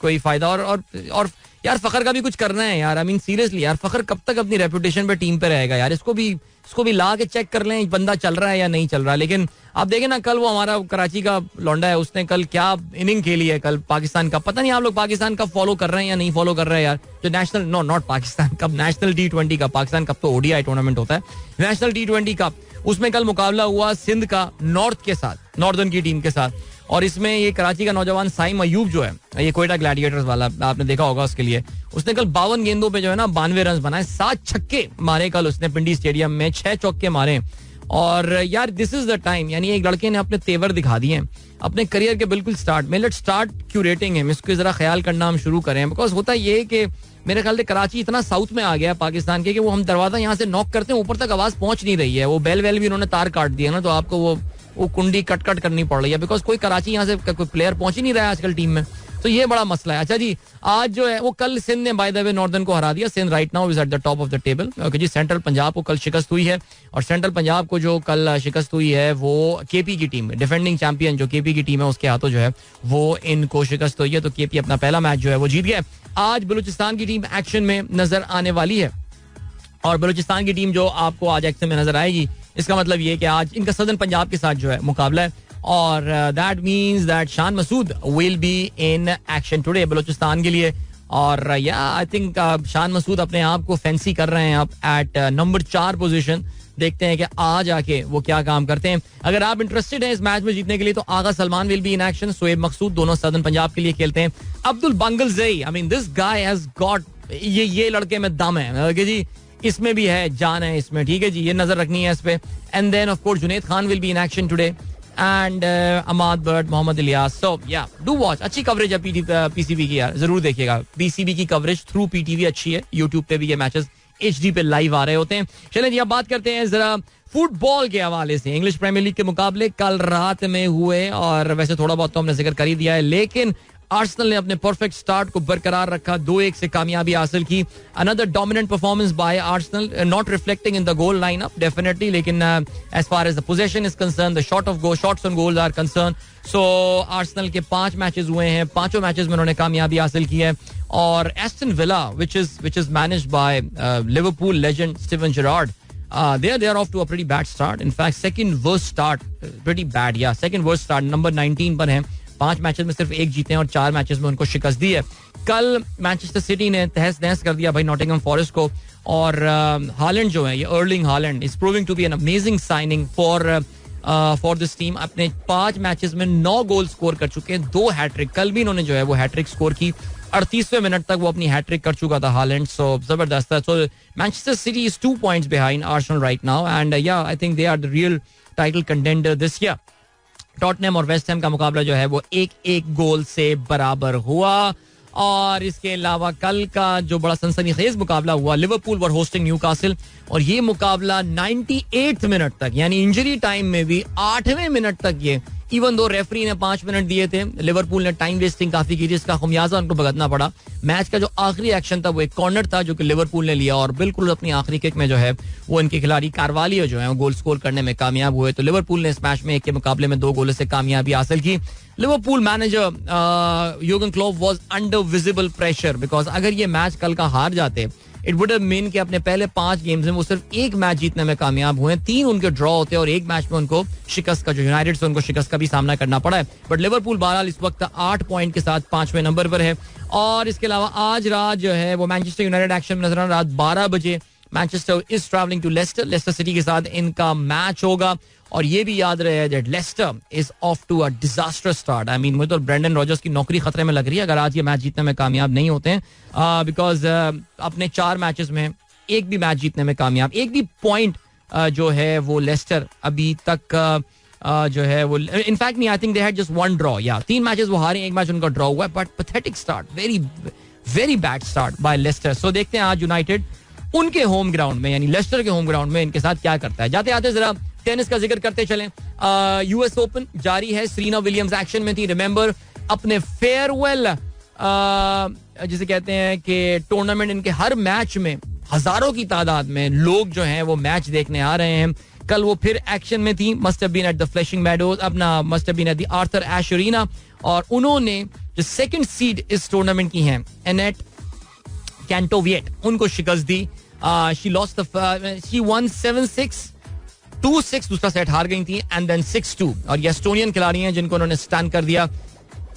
कोई फायदा और यार फखर का भी कुछ करना है यार. आई मीन सीरियसली यार, फखर कब तक अपनी रेपुटेशन पे टीम पे रहेगा यार. इसको भी ला के चेक कर लें बंदा चल रहा है या नहीं चल रहा. लेकिन आप देखें ना, कल वो हमारा कराची का लौंडा है, उसने कल क्या इनिंग खेली है कल पाकिस्तान का. पता नहीं आप लोग पाकिस्तान कब फॉलो कर रहे हैं या नहीं फॉलो कर रहे हैं यार. जो national not Pakistan cup, national T20 का, पाकिस्तान कप तो ODI टूर्नामेंट होता है, नेशनल T20 कप, उसमें कल मुकाबला हुआ सिंध का नॉर्थ के साथ, नॉर्दर्न की टीम के साथ. और इसमें ये कराची का नौजवान साइम अयूब जो है, ये कोयटा ग्लैडिएटर्स वाला, आपने देखा होगा उसके लिए, उसने कल 52 गेंदों पे जो है ना 92 रन बनाए, 7 छक्के मारे कल उसने पिंडी स्टेडियम में, 6 चौके मारे. और यार दिस इज द टाइम, यानी एक लड़के ने अपने तेवर दिखा दिए हैं अपने करियर के बिल्कुल स्टार्ट में. लेट्स स्टार्ट क्यूरेटिंग हिम, इसको जरा ख्याल करना हम शुरू करें. बिकॉज होता ये कि मेरे ख्याल से कराची इतना साउथ में आ गया पाकिस्तान के कि वो हम दरवाजा यहाँ से नॉक करते हैं, ऊपर तक आवाज पहुंच नहीं रही है. वो बेल वेल भी उन्होंने तार काट दिया ना, तो आपको वो कुंडी कट करनी पड़ रही है. बिकॉज कोई कराची यहाँ से कोई प्लेयर पहुंच ही नहीं रहा है आजकल टीम में. तो ये बड़ा मसला है. अच्छा जी, आज जो है वो कल सिंध ने बाय द वे नॉर्दर्न को हरा दिया. Sindh right now is at the top of the table. Okay जी, सेंट्रल पंजाब को कल शिकस्त हुई है. और सेंट्रल पंजाब को जो कल शिकस्त हुई है वो KP की टीम, डिफेंडिंग चैंपियन जो KP की टीम है, उसके हाथों जो है वो इनको शिकस्त हुई है. तो KP अपना पहला मैच जो है वो जीत गया. आज बलूचिस्तान की टीम एक्शन में नजर आने वाली है. और बलूचिस्तान की टीम जो आपको आज एक्शन में नजर आएगी, इसका मतलब ये कि आज इनका सदर्न पंजाब के साथ जो है मुकाबला है. और that means that Shan Masood will be in action today Balochistan के लिए. और या आई थिंक शान मसूद अपने आप को फैंसी कर रहे हैं अब एट नंबर 4 पोजीशन. देखते हैं कि आज आके वो क्या काम करते हैं. अगर आप इंटरेस्टेड हैं इस मैच में जीतने के लिए तो Agha Salman will be in action. Shoaib Maqsood दोनों सदर्न पंजाब के लिए खेलते हैं. Abdul Bangalzai, I mean this guy has got, ये लड़के में दम है जी, इसमें भी है, जान है इसमें. ठीक है जी, ये नजर रखनी है इस पे. And then of course Junaid Khan will be in action today and Amad Butt, Mohammad Ilyas. So ya do watch. अच्छी कवरेज है PCB की यार, जरूर देखिएगा. PCB की कवरेज थ्रू PTV अच्छी है. यूट्यूब पे भी ये मैचेस HD पे लाइव आ रहे होते हैं. चलें जी, अब बात करते हैं जरा फुटबॉल के हवाले से. इंग्लिश प्रीमियर लीग के मुकाबले कल रात में हुए और वैसे थोड़ा बहुत तो हमने जिक्र कर ही दिया है, लेकिन आर्सेनल ने अपने परफेक्ट स्टार्ट को बरकरार रखा, 2-1 से कामयाबी हासिल की. Another dominant performance by Arsenal, not reflecting in the goal lineup definitely, लेकिन as far as the position is concerned, the shots on goal are concerned. So Arsenal के 5 मैचेस हुए हैं, 5 मैचेस में उन्होंने कामयाबी हासिल की है. और Aston Villa which is managed by Liverpool legend Steven Gerrard, they are off to a pretty bad start. In fact, second worst start, pretty bad. Yeah, second worst start, number 19 पर हैं. 5 मैचेस में सिर्फ 1 जीते हैं और 4 मैचेस में उनको शिकस्त दी है. कल मैनचेस्टर सिटी ने तहस नहस कर दिया भाई नॉटिंघम फॉरेस्ट को. और हालैंड जो है, ये Erling Haaland is proving to be an amazing signing for this team. अपने 5 मैचेस में 9 गोल स्कोर कर चुके हैं, 2 हैट्रिक. कल भी इन्होंने जो है वो हैट्रिक स्कोर की. 38वें मिनट तक वो अपनी हैट्रिक कर चुका था हालैंड. सो जबरदस्त है. So Manchester City is 2 points behind Arsenal right now and ya I think they are the real title contender this year. Tottenham और वेस्ट हैम का मुकाबला जो है वो 1-1 गोल से बराबर हुआ. और इसके अलावा कल का जो बड़ा सनसनीखेज मुकाबला हुआ, लिवरपूल वर होस्टिंग न्यूकासल, और ये मुकाबला 98 मिनट तक, यानी इंजरी टाइम में भी 8वें मिनट तक, ये इवन दो रेफरी ने 5 मिनट दिए थे, लिवरपूल ने टाइम वेस्टिंग काफी की, जिसका खुमियाजा उनको भुगतना पड़ा. मैच का जो आखिरी एक्शन था वो एक कॉर्नर था जो कि लिवरपूल ने लिया और बिल्कुल अपनी आखिरी किक में जो है वो इनके खिलाड़ी कार्वालियो जो है वो गोल स्कोर करने में कामयाब हुए. तो लिवरपूल ने इस मैच में 1 के मुकाबले में 2 गोलों से कामयाबी हासिल की. Liverpool manager Jurgen Klopp was under visible pressure because अगर ये मैच कल का हार जाते, इट वुड हैव मीन कि अपने पहले 5 गेम्स में वो सिर्फ 1 मैच जीतने में कामयाब हुए, 3 उनके ड्रॉ होते और 1 मैच में उनको शिकस्त का, जो यूनाइटेड से उनको शिकस्त का भी सामना करना पड़ा है. बट लिवरपूल बहरहाल इस वक्त 8 पॉइंट के साथ 5वें नंबर पर है. और इसके अलावा आज रात जो है वो मैनचेस्टर यूनाइटेड एक्शन में नजर आना. रात 12 बजे Manchester is travelling to Leicester City के साथ इनका मैच होगा. और ये भी याद रहे that Leicester is off to a disaster start. I mean मुझे तो ब्रेंडन रॉजर्स की नौकरी खतरे में लग रही है अगर आज ये मैच जीतने में कामयाब नहीं होते हैं, बिकॉज अपने 4 मैचेस में 1 भी मैच जीतने में कामयाब, 1 भी पॉइंट जो है वो लेस्टर अभी तक जो है वो इनफैक्ट नहीं, आई think they had just 1 draw. या 3 मैचेस वो हारे, 1 मैच उनका ड्रॉ हुआ है. But pathetic start, very very bad start by Leicester. So देखते हैं आज यूनाइटेड उनके होम ग्राउंड में, यानी लेस्टर के होम ग्राउंड में इनके साथ क्या करता है. जाते आते जरा टेनिस का जिक्र करते चलें. US ओपन जारी है, सेरेना विलियम्स एक्शन में थी. रिमेंबर अपने फेयरवेल जिसे कहते हैं कि टूर्नामेंट, इनके हर मैच में हजारों की तादाद में लोग जो हैं वो मैच देखने आ रहे हैं. कल वो फिर एक्शन में थी, must have been at the Flushing Meadows, अपना must have been at the Arthur Ashe arena. और उन्होंने जो सेकंड सीड इस टूर्नामेंट की हैं, एनेट कैंटोविएट, उनको शिकस्त दी. शी लॉस्ट शी वन 7-6, 2-6 दूसरा सेट हार गई थी एंड देन 6-2. और ये एस्टोनियन खिलाड़ी हैं जिनको उन्होंने स्टन कर दिया.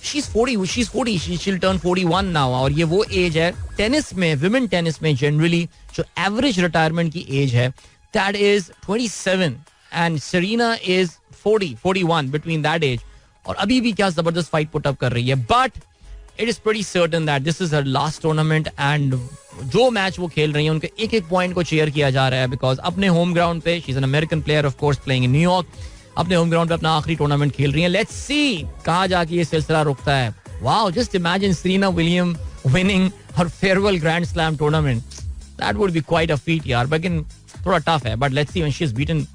she's 40, she'll turn 41 now. और ये वो एज है टेनिस में, विमेन टेनिस में जनरली जो एवरेज रिटायरमेंट की एज है, that is 27 and Serena is 41 between that age. और अभी भी क्या जबरदस्त फाइट पुट अप कर रही है. But it is pretty certain that this is her last tournament and जो मैच वो खेल रही है उनके एक एक पॉइंट को चेयर किया जा रहा है बिकॉज अपने होम ग्राउंड पे, she is an American player of course playing in New York, अपने होम ग्राउंड पे अपना आखिरी टूर्नामेंट खेल रही है. लेट्स सी कहाँ जाके ये सिलसिला रुकता है. Wow, just imagine Serena Williams winning her farewell Grand Slam tournament. That would be quite a feat यार. लेकिन थोड़ा टफ है, but let's see when she has beaten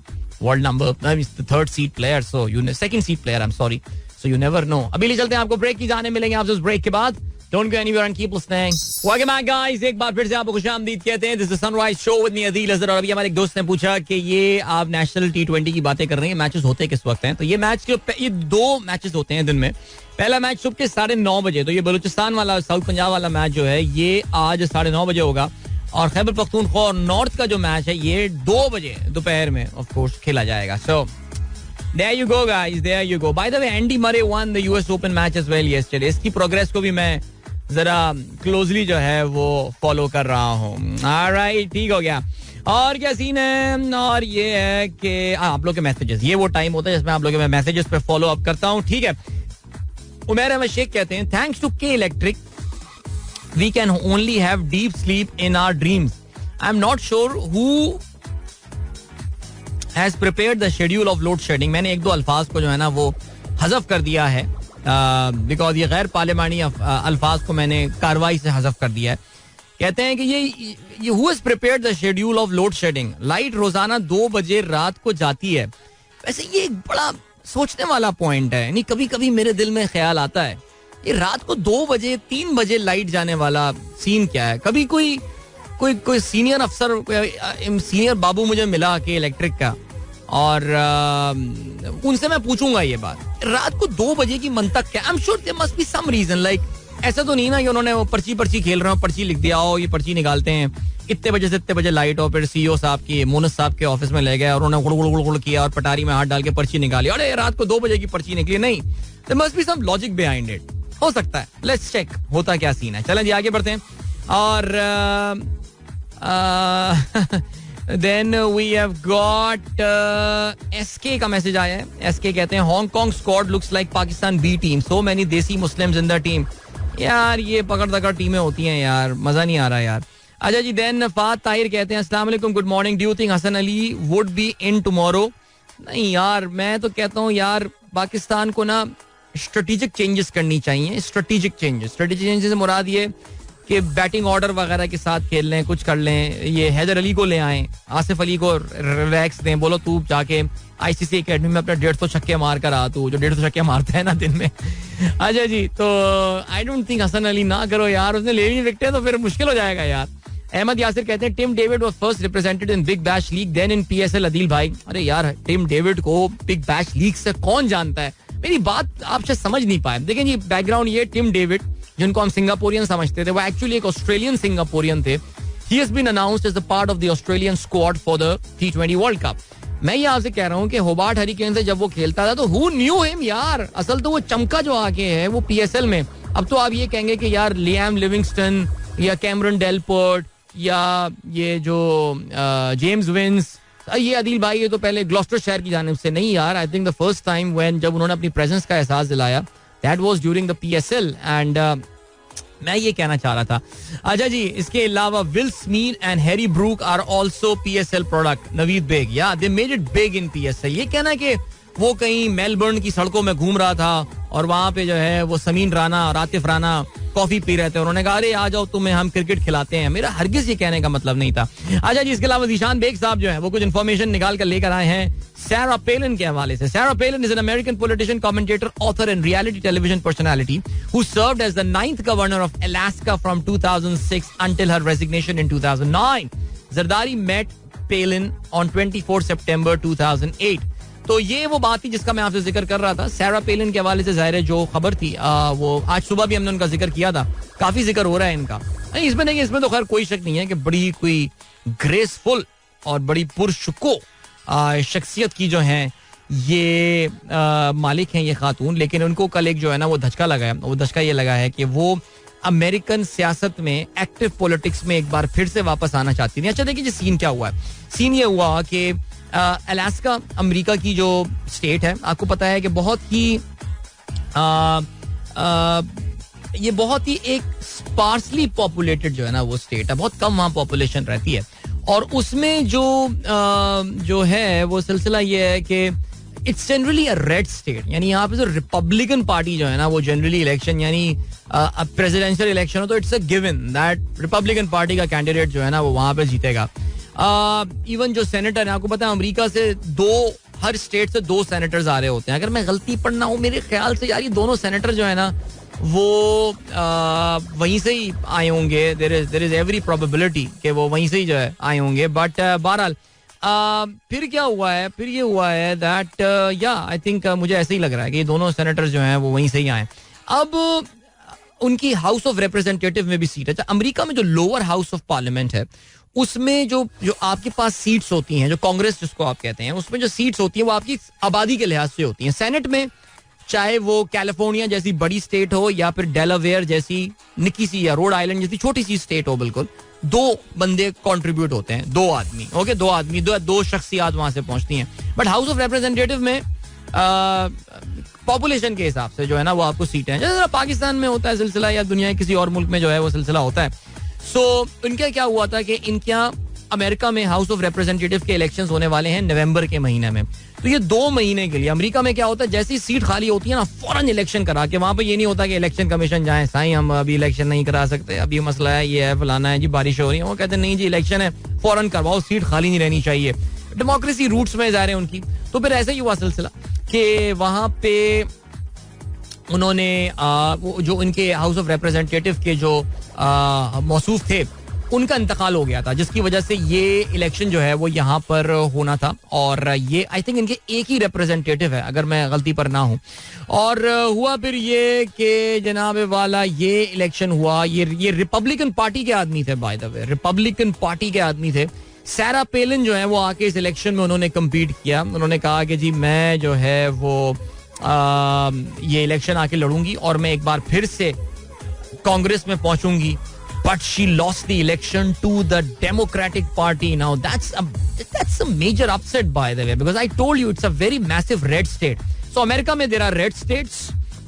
world number, the third seed player, so second seed player, I'm sorry, so you never know. अभी ले चलते हैं, आपको ब्रेक की जाने मिलेंगे आपसे उस ब्रेक के बाद. Don't go anywhere and keep listening. Welcome back guys, एक बार फिर से आपको खुशामदीद कहते हैं. This is Sunrise Show with me Adeel Azhar. और अभी हमारे एक दोस्त ने पूछा कि ये आप नेशनल T20 की बातें कर रहे हैं, मैचेस होते किस वक्त हैं? तो ये मैच ये 2 मैचेस होते हैं दिन में. पहला मैच सुबह के 9:30 बजे, तो ये बलूचिस्तान वाला साउथ पंजाब वाला मैच जो है ये आज 9:30 बजे होगा. और खैबर पख्तूनख्वा और नॉर्थ का जो मैच है ये 2 बजे दोपहर में ऑफ कोर्स खेला जाएगा. सो there you go guys, there you go. By the way, Andy Murray won the US Open match as well yesterday. इसकी प्रोग्रेस को भी मैं जरा क्लोजली जो है वो फॉलो कर रहा हूँ. ऑलराइट, ठीक हो गया. और क्या सीन है, और ये है कि आप लोग के मैसेजेस, ये वो टाइम होता है जिसमें आप लोग के मैसेजेस पे फॉलो अप करता हूँ. ठीक है, उमर अहमद शेख कहते हैं थैंक्स टू के electric we can only have deep sleep in our dreams. I'm not sure who has prepared the schedule of load shedding. मैंने 1-2 अल्फाज को जो है ना वो हज़फ कर दिया है बिकॉज ये गैर पार्लिमानी अल्फाज को मैंने कार्रवाई से हज़फ कर दिया है. कहते हैं कि ये who has prepared the schedule of load shedding. Light रोजाना 2 बजे रात को जाती है. वैसे ये एक बड़ा सोचने वाला पॉइंट है. नहीं, कभी कभी मेरे दिल में ख्याल आता है ये रात को 2 बजे 3 बजे लाइट जाने वाला सीन क्या है. कभी कोई सीनियर अफसर, सीनियर बाबू मुझे मिला कि इलेक्ट्रिक का, और उनसे मैं पूछूंगा ये बात, रात को 2 बजे की मंतक क्या. I am sure there must be some reason. Like ऐसा तो नहीं ना कि उन्होंने वो पर्ची खेल रहे हो, पर्ची लिख दिया हो, ये पर्ची निकालते हैं इतने बजे से इतने बजे लाइट हो, फिर CEO साहब की, मोनस साहब के ऑफिस में ले गए और उन्होंने गुड़ किया और पटारी में हाथ डाल के पर्ची निकाली, अरे रात को 2 बजे की पर्ची निकली. नहीं, there must be some logic behind it. हो सकता है, लेट्स चेक होता क्या सीन है. चलें जी आगे बढ़ते हैं. और then we have got SK का मैसेज आया है. SK कहते हैं Hong Kong squad looks like Pakistan B team, so many desi Muslims in the team. यार ये पकड़ दकड़ टीमें होती हैं यार, मजा नहीं आ रहा यार. अच्छा जी, देन फात ताहिर कहते हैं अस्सलाम वालेकुम, good morning, do you think Hasan Ali would be in tomorrow? नहीं यार, मैं तो कहता हूँ यार पाकिस्तान को ना स्ट्रेटेजिक चेंजेस करनी चाहिए. स्ट्रेटेजिक चेंजेस से मुराद ये कि बैटिंग ऑर्डर वगैरह के साथ खेल लें, कुछ कर लें. ये हैदर अली को ले आएं, आसिफ अली को रिलैक्स दें, बोलो तू जाके ICC एकेडमी में अपना 150 छक्के मार कर आ, तू जो 150 छक्के मारता है ना दिन में. अच्छा जी, तो I don't think Hasan Ali ना करो यार, उसने ले ली विकेटें तो फिर मुश्किल हो जाएगा यार. अहमद यासिर कहते हैं Tim David was first represented in Big Bash League then in PSL. Adeel भाई, अरे यार टिम डेविड को बिग बैश लीग से कौन जानता है? मेरी बात आप शायद समझ नहीं पाए. देखिए जी, बैकग्राउंड ये, टिम डेविड जिनको हम सिंगापुरियन समझते थे वो एक्चुअली एक ऑस्ट्रेलियन सिंगापुरियन थे. He has been announced as a part of the Australian squad for the T20 world cup. मैं ये आपसे कह रहा हूँ कि होबार्ट हरिकेन से जब वो खेलता था तो हु न्यू हिम यार. असल तो वो चमका जो आगे है वो PSL में. अब तो आप ये कहेंगे कि यार लियाम लिविंगस्टन या कैमरन डेलपोर्ट या ये जो जेम्स विंस, ये अदील भाई ये तो पहले ग्लॉस्टर शहर की जानिब से. नहीं यार, I think the first time when जब उन्होंने अपनी प्रेजेंस का एहसास दिलाया that was during the PSL. And मैं ये कहना चाह रहा था. अच्छा जी, इसके अलावा Will Smeed and Harry Brook are also PSL product. Naveed Baig, ya they made it big in PSL. ये कहना कि वो कहीं मेलबर्न की सड़कों में घूम रहा था और वहां पे जो है वो समीन राना और आतिफ राना कॉफी पी रहे थे, उन्होंने कहा अरे आ जाओ तुम्हें हम क्रिकेट खिलाते हैं, मेरा हरगिज ये कहने का मतलब नहीं था. अच्छा जी, इसके अलावा जीशान बेग साहब जो है वो कुछ इन्फॉर्मेशन निकाल कर लेकर आए हैं सारा पेलिन के हवाले से. Sarah Palin is an American politician, commentator, author and reality television personality who served as the 9th governor of Alaska from 2006 until her resignation in 2009. Zardari met Palin on 24 September 2008. तो ये वो बात थी जिसका मैं आपसे जिक्र कर रहा था. सैरा पेलिन के हवाले से ज़ाहिर है जो खबर थी वो आज सुबह भी हमने उनका जिक्र किया था. काफी जिक्र हो रहा है इनका. इसमें नहीं, इसमें तो खैर कोई शक नहीं है कि बड़ी कोई ग्रेसफुल और बड़ी पुरशुको शख्सियत की जो है ये मालिक हैं ये खातून. लेकिन उनको कल एक जो है ना वो धचका लगा है. वो धचका ये लगा है कि वो अमेरिकन सियासत में एक्टिव पॉलिटिक्स में एक बार फिर से वापस आना चाहती थी. अच्छा देखिए जी सीन क्या हुआ है. सीन ये हुआ कि अलास्का अमेरिका की जो स्टेट है, आपको पता है कि बहुत ही ये बहुत ही एक स्पार्सली पॉपुलेटेड जो है ना वो स्टेट है. बहुत कम वहाँ पॉपुलेशन रहती है. और उसमें जो है वो सिलसिला ये है कि it's generally a red state. यानी यहाँ पे जो रिपब्लिकन पार्टी जो है ना वो जनरली इलेक्शन यानी प्रेसिडेंशियल इलेक्शन हो तो it's a given that Republican party का कैंडिडेट जो है ना वो वहां पे जीतेगा. इवन जो सेनेटर है, आपको पता है अमेरिका से हर स्टेट से 2 सेनेटर्स आ रहे होते हैं. अगर मैं गलती पढ़ना हूँ मेरे ख्याल से यार ये दोनों सेनेटर जो है ना वो वहीं से ही आए होंगे. देयर इज एवरी प्रोबेबिलिटी कि वो वहीं से ही जो है आए होंगे. बट बहरहाल फिर क्या हुआ है, फिर ये हुआ है दैट या आई थिंक मुझे ऐसे ही लग रहा है कि ये दोनों सेनेटर जो हैं वो वहीं से ही आए. अब उनकी हाउस ऑफ रिप्रेजेंटेटिव में भी सीट है. अमेरिका में जो लोअर हाउस ऑफ पार्लियामेंट है उसमें जो आपके पास सीट्स होती हैं, जो कांग्रेस जिसको आप कहते हैं, उसमें जो सीट्स होती हैं वो आपकी आबादी के लिहाज से होती हैं. सेनेट में चाहे वो कैलिफोर्निया जैसी बड़ी स्टेट हो या फिर डेलावेयर जैसी निकी सी या रोड आइलैंड जैसी छोटी सी स्टेट हो, बिल्कुल 2 बंदे कंट्रीब्यूट होते हैं. 2 आदमी, ओके, 2 आदमी, 2 शख्सियात वहां से पहुंचती हैं. बट हाउस ऑफ रिप्रेजेंटेटिव में पॉपुलेशन के हिसाब से जो है ना वो आपको सीटें हैं. जैसे पाकिस्तान में होता है सिलसिला या दुनिया के किसी और मुल्क में जो है वो सिलसिला होता है. सो इनका क्या हुआ था कि इनके यहाँ अमेरिका में हाउस ऑफ रिप्रेजेंटेटिव के इलेक्शंस होने वाले हैं नवंबर के महीने में. तो ये 2 महीने के लिए अमेरिका में क्या होता है, जैसी सीट खाली होती है ना फौरन इलेक्शन करा के. वहां पे ये नहीं होता कि इलेक्शन कमीशन जाए, साईं हम अभी इलेक्शन नहीं करा सकते, अभी मसला है, ये है, फलाना है जी, बारिश हो रही है. वो कहते हैं नहीं जी इलेक्शन है, फौरन करवाओ, सीट खाली नहीं रहनी चाहिए. डेमोक्रेसी रूट्स में जा रहे हैं उनकी. तो फिर ऐसा ही हुआ सिलसिला कि वहां पे उन्होंने जो इनके हाउस ऑफ रिप्रेजेंटेटिव के जो मौसूफ थे उनका इंतकाल हो गया था, जिसकी वजह से ये इलेक्शन जो है वो यहाँ पर होना था. और ये आई थिंक इनके एक ही रिप्रेजेंटेटिव है अगर मैं गलती पर ना हूँ. और हुआ फिर ये कि जनाब वाला ये इलेक्शन हुआ. ये रिपब्लिकन पार्टी के आदमी थे, bye the way Republican party के आदमी थे. सैरा पेलिन जो है वो आके इस इलेक्शन में उन्होंने कम्पीट किया. उन्होंने कहा कि जी मैं जो है वो ये इलेक्शन आके लड़ूंगी और मैं एक बार फिर से कांग्रेस में पहुंचूंगी. But she lost the election to the Democratic Party. Now that's a major upset, by the way, because I told you it's a very massive red state. So America में there are red states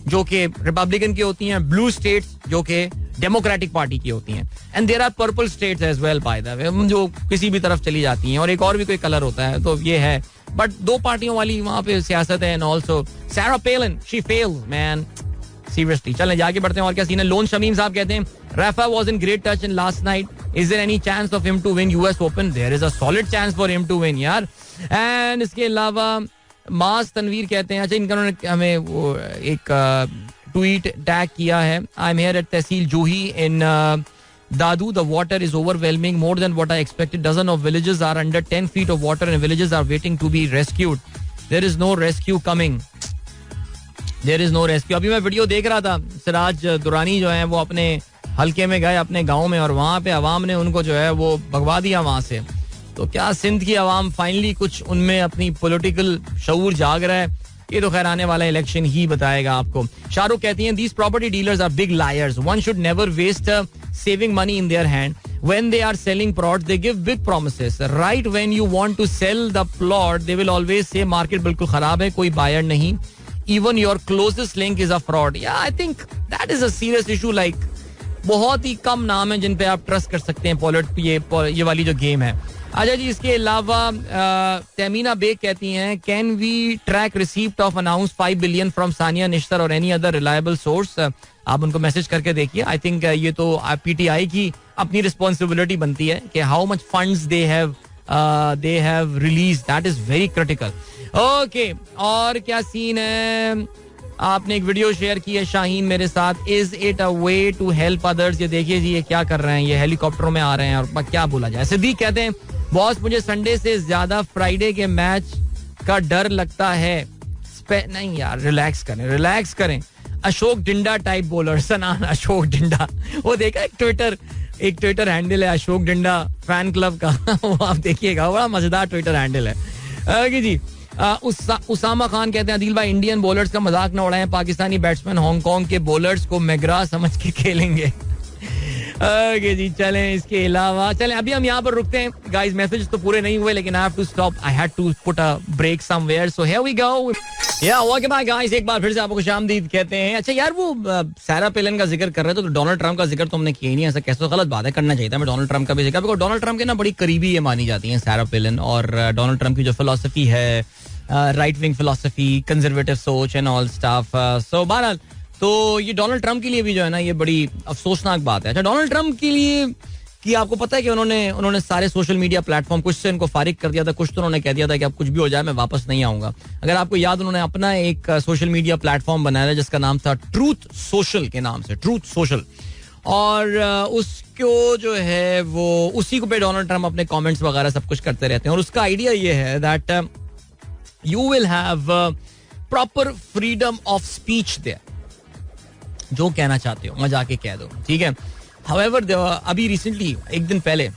जो कि Republican की होती हैं, blue states जो कि Democratic Party की होती हैं, and there are purple states as well, by the way, जो किसी भी तरफ चली जाती हैं, और एक और भी कोई कलर होता है. तो ये है, but 2 पार्टियों वाली वहाँ पे सियासत है. And also Sarah Palin, she failed, man. Seriously. चलें जाके बढ़ते हैं और क्या सीन है. लोन शमीम साहब कहते हैं Rafa was in great touch in last night. Is there any chance of him to win US Open? There is a solid chance for him to win यार. And इसके अलावा मास तनवीर कहते हैं, अच्छा इनका उन्होंने हमें वो एक ट्वीट टैग किया है. I'm here at tehsil Juhi in Dadu. The water is overwhelming, more than what I expected. Dozen of villages are under 10 feet of water and villages are waiting to be rescued. There is no rescue coming. There is no rescue. अभी मैं वीडियो देख रहा था, सिराज दुरानी जो है वो अपने हल्के में गए अपने गांव में और वहां पे अवाम ने उनको जो है वो भगवा दिया वहां से. तो क्या सिंध की अवाम फाइनली कुछ उनमें अपनी पॉलिटिकल शऊर जाग रहा है, ये तो खैर आने वाला इलेक्शन ही बताएगा आपको. शाहरुख कहती हैं these property dealers are big liars. One should never waste saving money in their hand. When they are selling plots, they give big promises. Right when you want to sell the plot, they will always say market बिल्कुल खराब है, कोई buyer नहीं. Even your closest link is a fraud. Yeah, I think that is a serious issue. Like बहुत ही कम नाम है जिन पे आप ट्रस्ट कर सकते हैं ये वाली जो गेम है. अच्छा जी, इसके अलावा तमीना बेग कहती हैं can we track receipt of announce 5 billion from Sania Nishtar और एनी अदर रिलायबल सोर्स. आप उनको मैसेज करके देखिए. आई थिंक ये तो पीटीआई की अपनी रिस्पॉन्सिबिलिटी बनती है कि how much funds they have release. That is very critical. Okay, और क्या सीन है. आपने एक वीडियो शेयर की है शाहीन मेरे साथ. Is it a way to help others. ये देखिए जी ये क्या कर रहे हैं, ये हेलीकॉप्टरों में आ रहे हैं और क्या बोला जाए. सिद्दीक कहते हैं बॉस मुझे संडे से ज्यादा फ्राइडे के मैच का डर लगता है। नहीं यार, रिलैक्स करें। अशोक डिंडा टाइप बॉलर, सनान अशोक डिंडा, वो देखा एक ट्विटर हैंडल है अशोक डिंडा फैन क्लब का वो आप देखिएगा, बड़ा मजेदार ट्विटर हैंडल है। ओके जी, उसामा खान कहते हैं अदिल भाई इंडियन बॉलर्स का मजाक न उड़ाएं, पाकिस्तानी बैट्समैन हांगकांग के बॉलर्स को मैगरा समझ के खेलेंगे। ओके जी, चलें इसके अलावा चलें अभी हम यहाँ पर रुकते हैं गाइस। मैसेज तो पूरे नहीं हुए लेकिन I have to stop, I had to put a break somewhere, so here we go. Yeah okay bye guys, एक बार फिर से आपको खुशामदीद कहते हैं। अच्छा यार, वो सारा पेलन का जिक्र कर रहे थे तो डोनाल्ड ट्रंप का जिक्र तो हमने किया ही नहीं, ऐसा कैसे, गलत बात है, करना चाहिए था। मैं डोनाल्ड ट्रंप का भी जिक्र, बिकॉज़ डोनाल्ड ट्रंप के ना बड़ी करीबी ये मानी जाती हैं सारा पेलन, और डोनाल्ड ट्रंप की जो फिलॉसफी है, राइट विंग फिलॉसफी, कंजर्वेटिव सोच एंड ऑल स्टफ। सो बहरहाल तो ये डोनाल्ड ट्रंप के लिए भी जो है ना ये बड़ी अफसोसनाक बात है। अच्छा, डोनाल्ड ट्रंप के लिए कि आपको पता है कि उन्होंने सारे सोशल मीडिया प्लेटफॉर्म, कुछ से इनको फारिग कर दिया था, कुछ तो उन्होंने कह दिया था कि अब कुछ भी हो जाए मैं वापस नहीं आऊंगा। अगर आपको याद, उन्होंने अपना एक सोशल मीडिया प्लेटफॉर्म बनाया था जिसका नाम था ट्रूथ सोशल के नाम से, ट्रूथ सोशल, और उसको जो है वो उसी को पे डोनाल्ड ट्रंप अपने कमेंट्स वगैरह सब कुछ करते रहते हैं। और उसका आइडिया ये है that you will have proper freedom of speech there, जो कहना चाहते हो मैं जाके कह दो, ठीक है। However, अभी रिसेंटली एक दिन पहले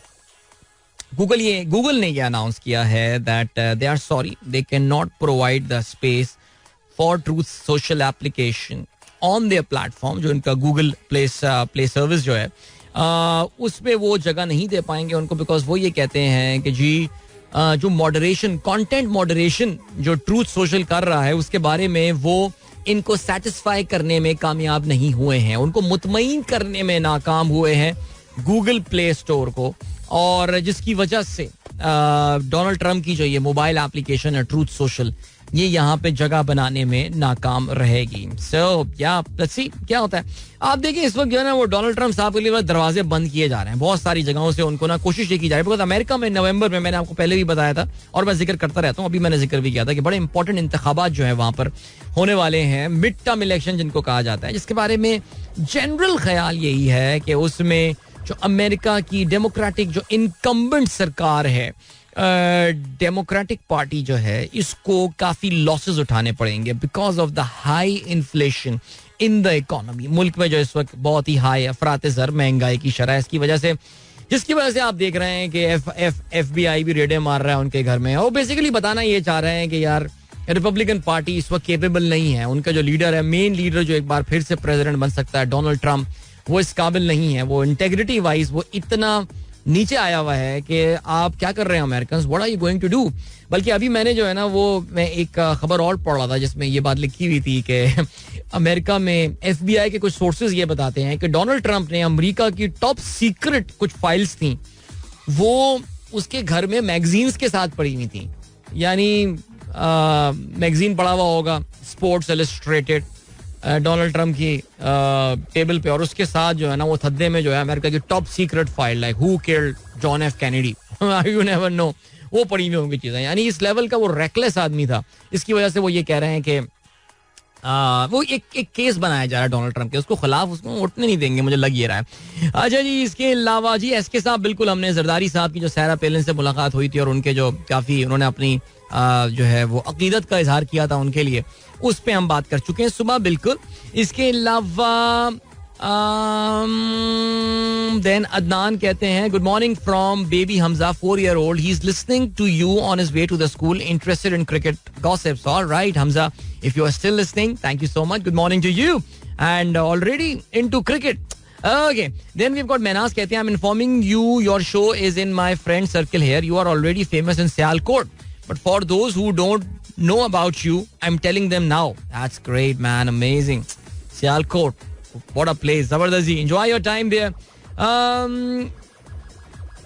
गूगल ने ये अनाउंस किया है that they are sorry, they can not provide the space for Truth Social application on their platform, जो इनका गूगल प्ले सर्विस जो है उसमें वो जगह नहीं दे पाएंगे उनको, बिकॉज वो ये कहते हैं कि जी जो मॉडरेशन, कंटेंट मॉडरेशन जो ट्रूथ सोशल कर रहा है उसके बारे में वो इनको सेटिस्फाई करने में कामयाब नहीं हुए हैं, उनको मुतमईन करने में नाकाम हुए हैं गूगल प्ले स्टोर को, और जिसकी वजह से डोनाल्ड ट्रंप की जो ये मोबाइल एप्लीकेशन है ट्रूथ सोशल, ये यहाँ पे जगह बनाने में नाकाम रहेगी। सो लेट्स सी क्या होता है। आप देखिए इस वक्त जो है ना वो डोनाल्ड ट्रंप साहब के लिए दरवाजे बंद किए जा रहे हैं बहुत सारी जगहों से, उनको ना कोशिश ये की जा रही है, बिकॉज अमेरिका में नवंबर में, मैंने आपको पहले भी बताया था और मैं जिक्र करता रहता हूँ, अभी मैंने जिक्र भी किया था कि बड़े इंपॉर्टेंट इंतखाबात जो है वहां पर होने वाले हैं, मिड टर्म इलेक्शन जिनको कहा जाता है, जिसके बारे में जनरल ख्याल यही है कि उसमें जो अमेरिका की डेमोक्रेटिक जो इनकम्बेंट सरकार है, डेमोक्रेटिक पार्टी जो है, इसको काफी लॉसेस उठाने पड़ेंगे because of the high inflation in the economy. मुल्क में जो इस वक्त बहुत ही हाई अफरात ज़र महंगाई की शरह, इसकी वजह से, जिसकी वजह से आप देख रहे हैं कि FBI भी रेडे मार रहा है उनके घर में, और बेसिकली बताना ये चाह रहे हैं कि यार रिपब्लिकन पार्टी इस वक्त केपेबल नहीं है, उनका जो लीडर है, मेन लीडर जो एक बार फिर से प्रेसिडेंट बन सकता है, डोनाल्ड ट्रंप, वो इस काबिल नहीं है, वो इंटेग्रिटी वाइज वो इतना नीचे आया हुआ है कि आप क्या कर रहे हैं Americans, what are you going to do. बल्कि अभी मैंने जो है ना वो मैं एक खबर और पढ़ रहा था जिसमें ये बात लिखी हुई थी कि अमेरिका में FBI के कुछ सोर्सेज ये बताते हैं कि डोनाल्ड ट्रंप ने अमेरिका की टॉप सीक्रेट कुछ फाइल्स थी वो उसके घर में मैगजीन्स के साथ पड़ी हुई थी, यानी मैगजीन पड़ा हुआ होगा स्पोर्ट्स इलस्ट्रेटेड डोनाल्ड ट्रंप की टेबल पे, और उसके साथ जो है ना वो थद्दे में जो है अमेरिका की top secret file like who killed John F Kennedy, you never know, वो पड़ी हुई होंगी चीजें, यानी इस लेवल का वो रेकलेस आदमी था। इसकी वजह से वो ये कह रहे हैं कि वो एक केस बनाया जा रहा है डोनाल्ड ट्रंप के, उसको खिलाफ, उसको उठने नहीं देंगे, मुझे लग ये रहा है। अच्छा जी, इसके अलावा जी एसके साहब, बिल्कुल हमने जरदारी साहब की जो सारा पेलन से मुलाकात हुई थी और उनके जो काफी उन्होंने अपनी जो है वो अकीदत का इजहार किया था उनके लिए, उस पे हम बात कर चुके हैं सुबह, बिल्कुल। इसके अलावा देन अदनान कहते हैं good morning from baby Hamza 4 year old, he is listening to you on his way to the school, interested in cricket gossips. Alright Hamza, if you are still listening, thank you so much, good morning to you and already into cricket. Okay, then we've got Menas कहते हैं I'm informing you your show is in my friend circle here, you are already famous in Sialkot, but for those who don't know about you, I'm telling them now. That's great, man. Amazing. Sialkot. What a place. Zabardast ji. Enjoy your time there.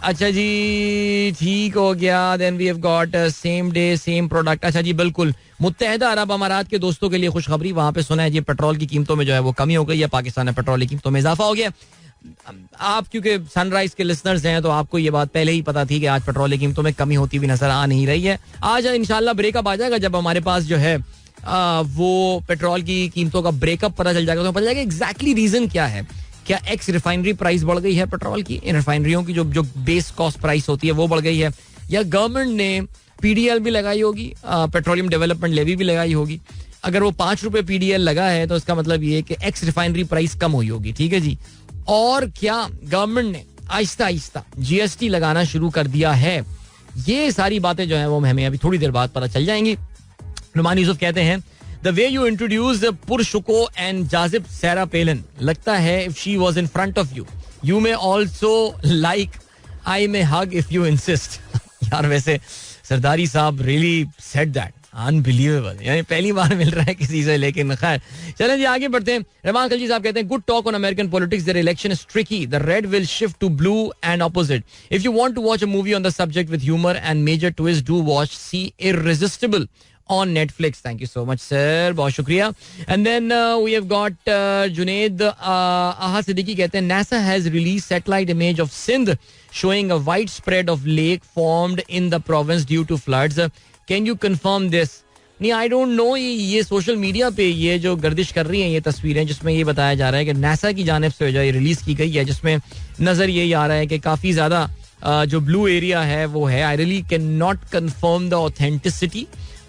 अच्छा जी, ठीक हो गया. Then we have got same day same product. अच्छा जी, बिल्कुल. मुत्तहिदा अरब अमारात के दोस्तों के लिए खुशखबरी, वहां पे सुना है जी पेट्रोल की कीमतों में जो है वो कमी हो गई है, पाकिस्तान में पेट्रोल की कीमतों में इजाफा हो गया। आप क्योंकि सनराइज के लिसनर्स हैं तो आपको ये बात पहले ही पता थी कि आज पेट्रोल की कीमतों में कमी होती हुई नजर आ नहीं रही है। आज इंशाल्लाह ब्रेकअप आ जाएगा, जब हमारे पास जो है वो पेट्रोल की कीमतों का ब्रेकअप पता चल जाएगा तो पता चलेगा एग्जैक्टली रीजन क्या है। क्या एक्स रिफाइनरी प्राइस बढ़ गई है पेट्रोल की, इन रिफाइनरियों की जो बेस कॉस्ट प्राइस होती है वो बढ़ गई है, या गवर्नमेंट ने PDL भी लगाई होगी, पेट्रोलियम डेवलपमेंट लेवी भी लगाई होगी. अगर वो 5 रुपए PDL लगा है तो इसका मतलब ये कि एक्स रिफाइनरी प्राइस कम हुई होगी. ठीक है जी. और क्या गवर्नमेंट ने आहिस्ता आहिस्ता GST लगाना शुरू कर दिया है. ये सारी बातें जो है वो हमें अभी थोड़ी देर बाद पता चल जाएंगी. नुमान यूसुफ कहते हैं The way you introduce Purshuko and Jazib Sarah Palin, लगता है if she was in front of you, you may also like I may hug if you insist. यार वैसे सरदारी साहब really said that. Unbelievable. यानी पहली बार मिल रहा है किसी से, लेकिन खैर चलें जी आगे बढ़ते हैं. रहमान खलजी साहब कहते हैं good talk on American politics. Their election is tricky. The red will shift to blue and opposite. If you want to watch a movie on the subject with humour and major twist, do watch see irresistible on Netflix. Thank you so much, sir. बहुत शुक्रिया. And then we have got Junaid Aha Siddiqui कहते हैं NASA has released satellite image of Sindh showing a widespread of lake formed in the province due to floods. Can you confirm this? नहीं, I don't know. ये सोशल मीडिया पे ये जो गर्दिश कर रही हैं ये तस्वीरें, जिसमें ये बताया जा रहा है कि NASA की जानिब से जो ये रिलीज की गई है, जिसमें नजर ये आ रहा है कि काफी ज्यादा जो ब्लू एरिया है वो है. I really cannot confirm the authenticity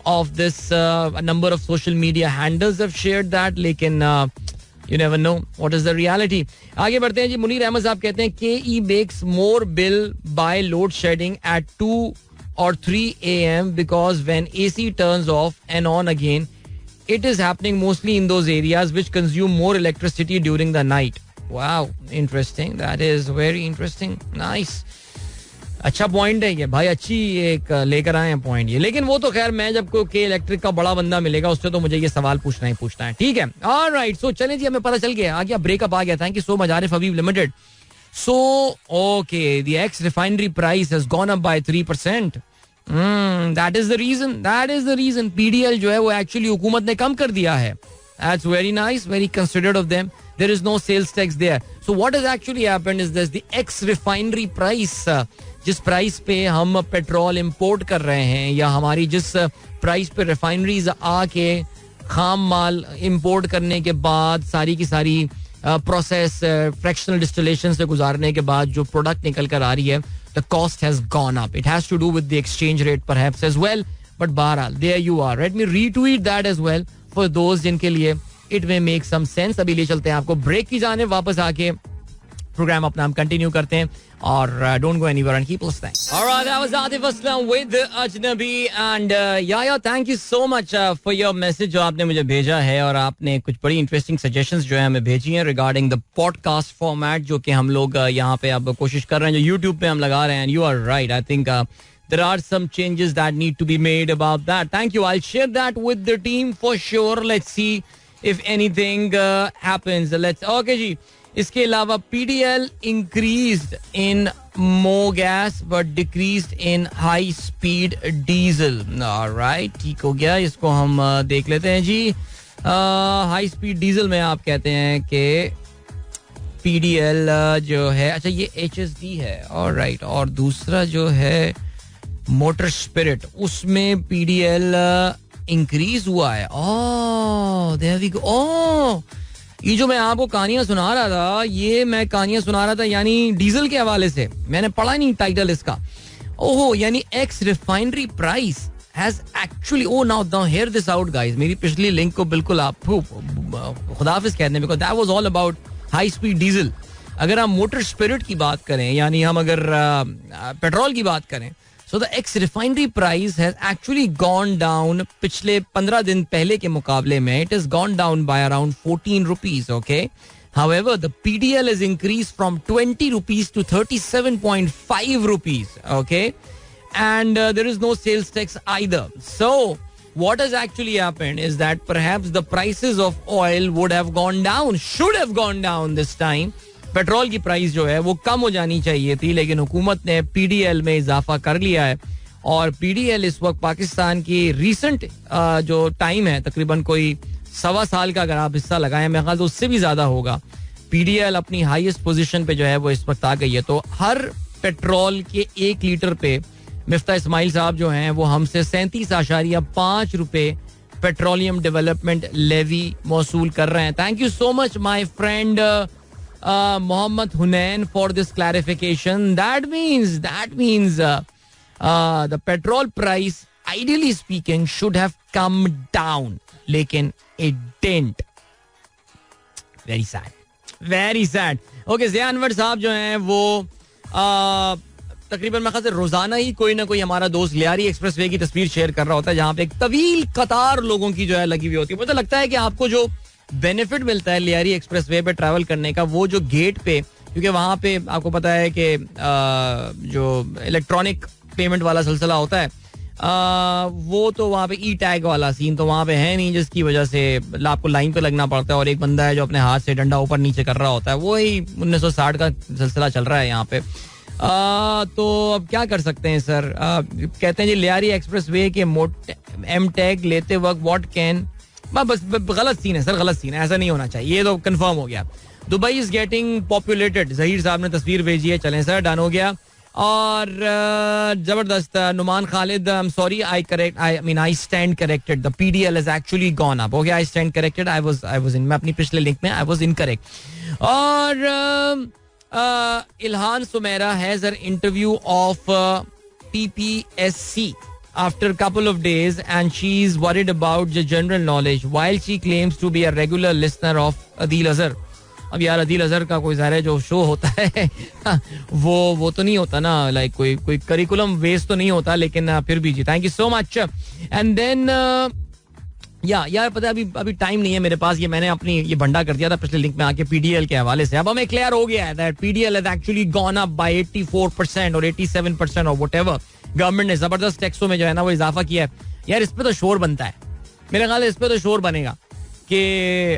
of this. A number of social media handles have shared that, लेकिन you never know what is the reality. आगे बढ़ते हैं जी. मुनीर अहमद साहब कहते हैं KE makes more bill by load shedding at 2 or 3 a.m. because when AC turns off and on again, it is happening mostly in those areas which consume more electricity during the night. Wow, interesting. That is very interesting. Nice. अच्छा पॉइंट है ये भाई, अच्छी एक लेकर आए हैं पॉइंट ये. लेकिन वो तो खैर मैं जब को के इलेक्ट्रिक का बड़ा बंदा मिलेगा उससे तो मुझे ये सवाल पूछना ही पूछना है. ठीक है, ऑलराइट. सो चलें जी, हमें पता चल गया, आ गया, ब्रेकअप आ गया. Thank you so much Arif Habib limited. So okay, the ex refinery price has gone up by 3%. That is the reason. PDL जो है वो एक्चुअली हुकूमत ने कम कर दिया है. That's very nice, very considerate of them. There is no sales tax there. So what has actually happened is this: the ex-refinery price, जिस प्राइस पे हम पेट्रोल इंपोर्ट कर रहे हैं, या हमारी जिस प्राइस पे रिफाइनरीज आके खाम माल इंपोर्ट करने के बाद सारी की सारी प्रोसेस फ्रैक्शनल डिस्टिलेशन से गुजारने के बाद जो प्रोडक्ट निकल कर आ रही है, the cost has gone up. It has to do with the exchange rate perhaps as well. But बहरहाल there you are. Let me retweet that as well for those जिनके लिए it may make some sense. अभी ले चलते हैं आपको ब्रेक की जाने, वापस आके प्रोग्राम अपना हम कंटिन्यू करते हैं. और don't go anywhere and keep listening. Alright, that was Atif Aslam with Ajnabi and yeah, thank you so much for your message जो आपने मुझे भेजा है, और आपने कुछ बड़ी इंटरेस्टिंग सजेशंस जो है हमें भेजी हैं रिगार्डिंग द पॉडकास्ट फॉर्मेट, जो कि हम लोग यहाँ पे अब कोशिश कर रहे हैं, जो YouTube पे हम लगा रहे हैं. You are right. I think there are some changes that need to be made about that. Thank you. I'll share that with the team for sure. Let's see if anything happens. Okay जी. इसके अलावा PDL increased in MoGas but decreased in high speed diesel. Alright, ठीक हो गया. इसको हम देख लेते हैं जी. हाई स्पीड डीजल में आप कहते हैं कि PDL जो है, अच्छा ये HSD है. Alright, और दूसरा जो है मोटर स्पिरिट, उसमें PDL इंक्रीज हुआ है. there we go. ये जो मैं आपको कहानियां सुना रहा था, ये मैं कहानियां सुना रहा था यानी डीजल के हवाले से, मैंने पढ़ा नहीं टाइटल इसका. ओहो, यानी x refinery price has actually, now here this out guys. मेरी पिछली लिंक को बिल्कुल आप खुदाफिज कहते हैं, because that was all about high speed diesel. अगर हम मोटर स्पिरिट की बात करें, यानी हम अगर पेट्रोल की बात करें, so the ex refinery price has actually gone down पिछले 15 दिन पहले के मुकाबले में. It has gone down by around 14 rupees. Okay. However, the PDL has increased from 20 rupees to 37.5 rupees. Okay. And there is no sales tax either. So what has actually happened is that perhaps the prices of oil would have gone down, should have gone down this time. Petrol की प्राइस जो है वो कम हो जानी चाहिए थी, लेकिन हुकूमत ने PDL में इजाफा कर लिया है. और PDL इस वक्त पाकिस्तान की रीसेंट जो टाइम है, तकरीबन कोई 1.25 साल का अगर आप हिस्सा लगाएं, मेरे ख्याल से उससे भी ज्यादा होगा, PDL अपनी हाईएस्ट पोजीशन पे जो है वो इस वक्त आ गई है. तो हर पेट्रोल के 1 लीटर पे मिफ्ता इस्माइल साहब जो हैं वो हमसे 37.5 रुपए पेट्रोलियम डेवलपमेंट लेवी मौसूल कर रहे हैं. Thank you so much my friend Mohammad Hunain for this clarification. That means the petrol price ideally speaking should have come down, लेकिन it didn't. Very sad, very sad. Okay, Zia Anwar साहब जो हैं वो तकरीबन मैं ख्याल से रोजाना ही कोई ना कोई हमारा दोस्त लियारी एक्सप्रेसवे की तस्वीर शेयर कर रहा होता है, जहाँ पे एक तवील कतार लोगों की जो है लगी हुई होती है. मुझे लगता है कि आपको जो बेनिफिट मिलता है लियारी एक्सप्रेसवे पे ट्रैवल करने का, वो जो गेट पे, क्योंकि वहाँ पे आपको पता है कि जो इलेक्ट्रॉनिक पेमेंट वाला सिलसिला होता है, वो तो वहाँ पे ई टैग वाला सीन तो वहाँ पे है नहीं, जिसकी वजह से आपको लाइन पे लगना पड़ता है और एक बंदा है जो अपने हाथ से डंडा ऊपर नीचे कर रहा होता है. वही 1960 का सिलसिला चल रहा है यहाँ पे. तो अब क्या कर सकते हैं सर. कहते हैं जी लियारी एक्सप्रेस वे के एम टैग लेते वक्त व्हाट कैन, बस गलत सीन है सर, गलत सीन है, ऐसा नहीं होना चाहिए. ये तो कंफर्म हो गया. Dubai is getting populated, Zaheer साहब ने तस्वीर भेजी है. चलें सर, डन हो गया. और जबरदस्त. Nauman Khalid, I am sorry, I stand corrected, the PDL is actually gone up. Okay, I stand corrected, I was in, मैं अपनी पिछले लिंक में आई वाज इनकरेक्ट. और Ilhan Sumaira has her interview of PPSC after a couple of days and she's worried about the general knowledge while she claims to be a regular listener of Adil Azhar. अब यार अदील अजहर का कोई ज़ाहिर जो शो होता है वो तो नहीं होता ना, लाइक कोई करिकुलम वेस्ट तो नहीं होता, लेकिन फिर भी जी thank you so much. And then यार पता है अभी टाइम नहीं है मेरे पास, ये मैंने अपनी ये भंडा कर दिया था पिछले लिंक में आके पीडीएल के हवाले से. अब हमें क्लियर हो गया है that PDL has actually gone up bye 84% और 87% और व्हाटएवर. गवर्नमेंट ने जबरदस्त टैक्सों में जो है ना वो इजाफा किया है. यार इस पे तो शोर बनता है, मेरे ख्याल है इस पे तो शोर बनेगा कि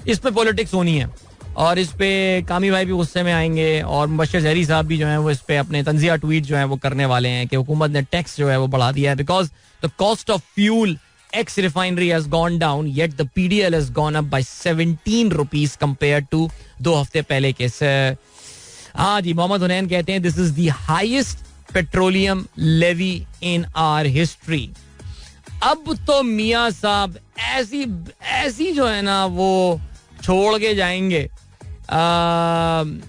इस पे पॉलिटिक्स होनी है और इस पे कामी भाई भी गुस्से में आएंगे और मुबश्शिर जहरी साहब भी जो है वो इस पे अपने तंजिया ट्वीट जो है वो करने वाले हैं कि हुकूमत ने टैक्स जो है वो बढ़ा दिया है because the cost of fuel ex refinery has gone down yet the PDL has gone up by 17 rupees compared to 2 हफ्ते पहले के. हाँ जी, मोहम्मद हुनैन कहते हैं this is the highest petroleum levy in our history. अब तो मियाँ साहब ऐसी जो है ना वो छोड़ के जाएंगे,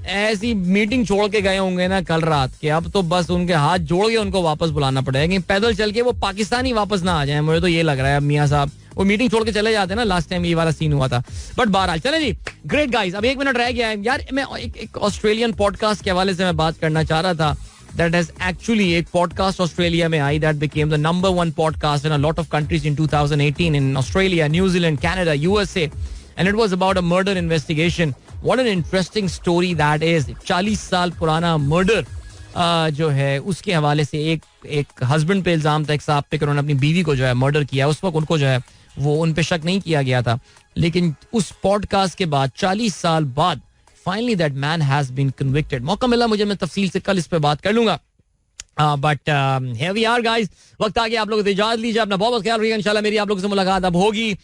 ऐसी मीटिंग छोड़ के गए होंगे ना कल रात के, अब तो बस उनके हाथ जोड़ के उनको वापस बुलाना पड़ेगा. पैदल चल के वो पाकिस्तानी वापस ना आ जाए, मुझे तो ये लग रहा है. मियाँ साहब वो मीटिंग छोड़ के चले जाते हैं ना, लास्ट टाइम ये वाला सीन हुआ था. बट बहरहाल चले जी, ग्रेट गाइस. अब 1 मिनट रह गया है यार. मैं एक ऑस्ट्रेलियन पॉडकास्ट के हवाले से मैं बात करना चाह रहा था. That has actually एक पॉडकास्ट ऑस्ट्रेलिया में आई that became the number 1 podcast in a lot of countries in 2018 in Australia, New Zealand, Canada, USA, and it was about a murder investigation. What an interesting story that is. 40 साल पुराना मर्डर जो है उसके हवाले से एक हस्बैंड पे इल्जाम था, एक साहब पे, उन्होंने अपनी बीवी को जो है मर्डर किया. उस वक्त उनको जो है वो उन पे शक नहीं किया गया था, लेकिन उस पॉडकास्ट के बाद 40 साल बाद finally that man has been convicted. मौका मिला मुझे, मैं तफसील से कल इस पे बात कर लूंगा. But here we are guys. वक्त आ गया आप लोगों से इजाजत लीजिए. अपना बहुत ख्याल रखिएगा. इंशाल्लाह मेरी आप लोगों से मुलाकात अब होगी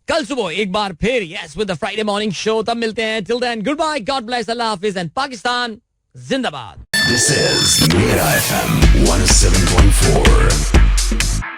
कल सुबह एक बार फिर. Yes, with the Friday morning show. तब मिलते हैं. Till then goodbye, God bless, अल्लाह हाफिज एंड पाकिस्तान जिंदाबाद. This is Mira FM 107.4.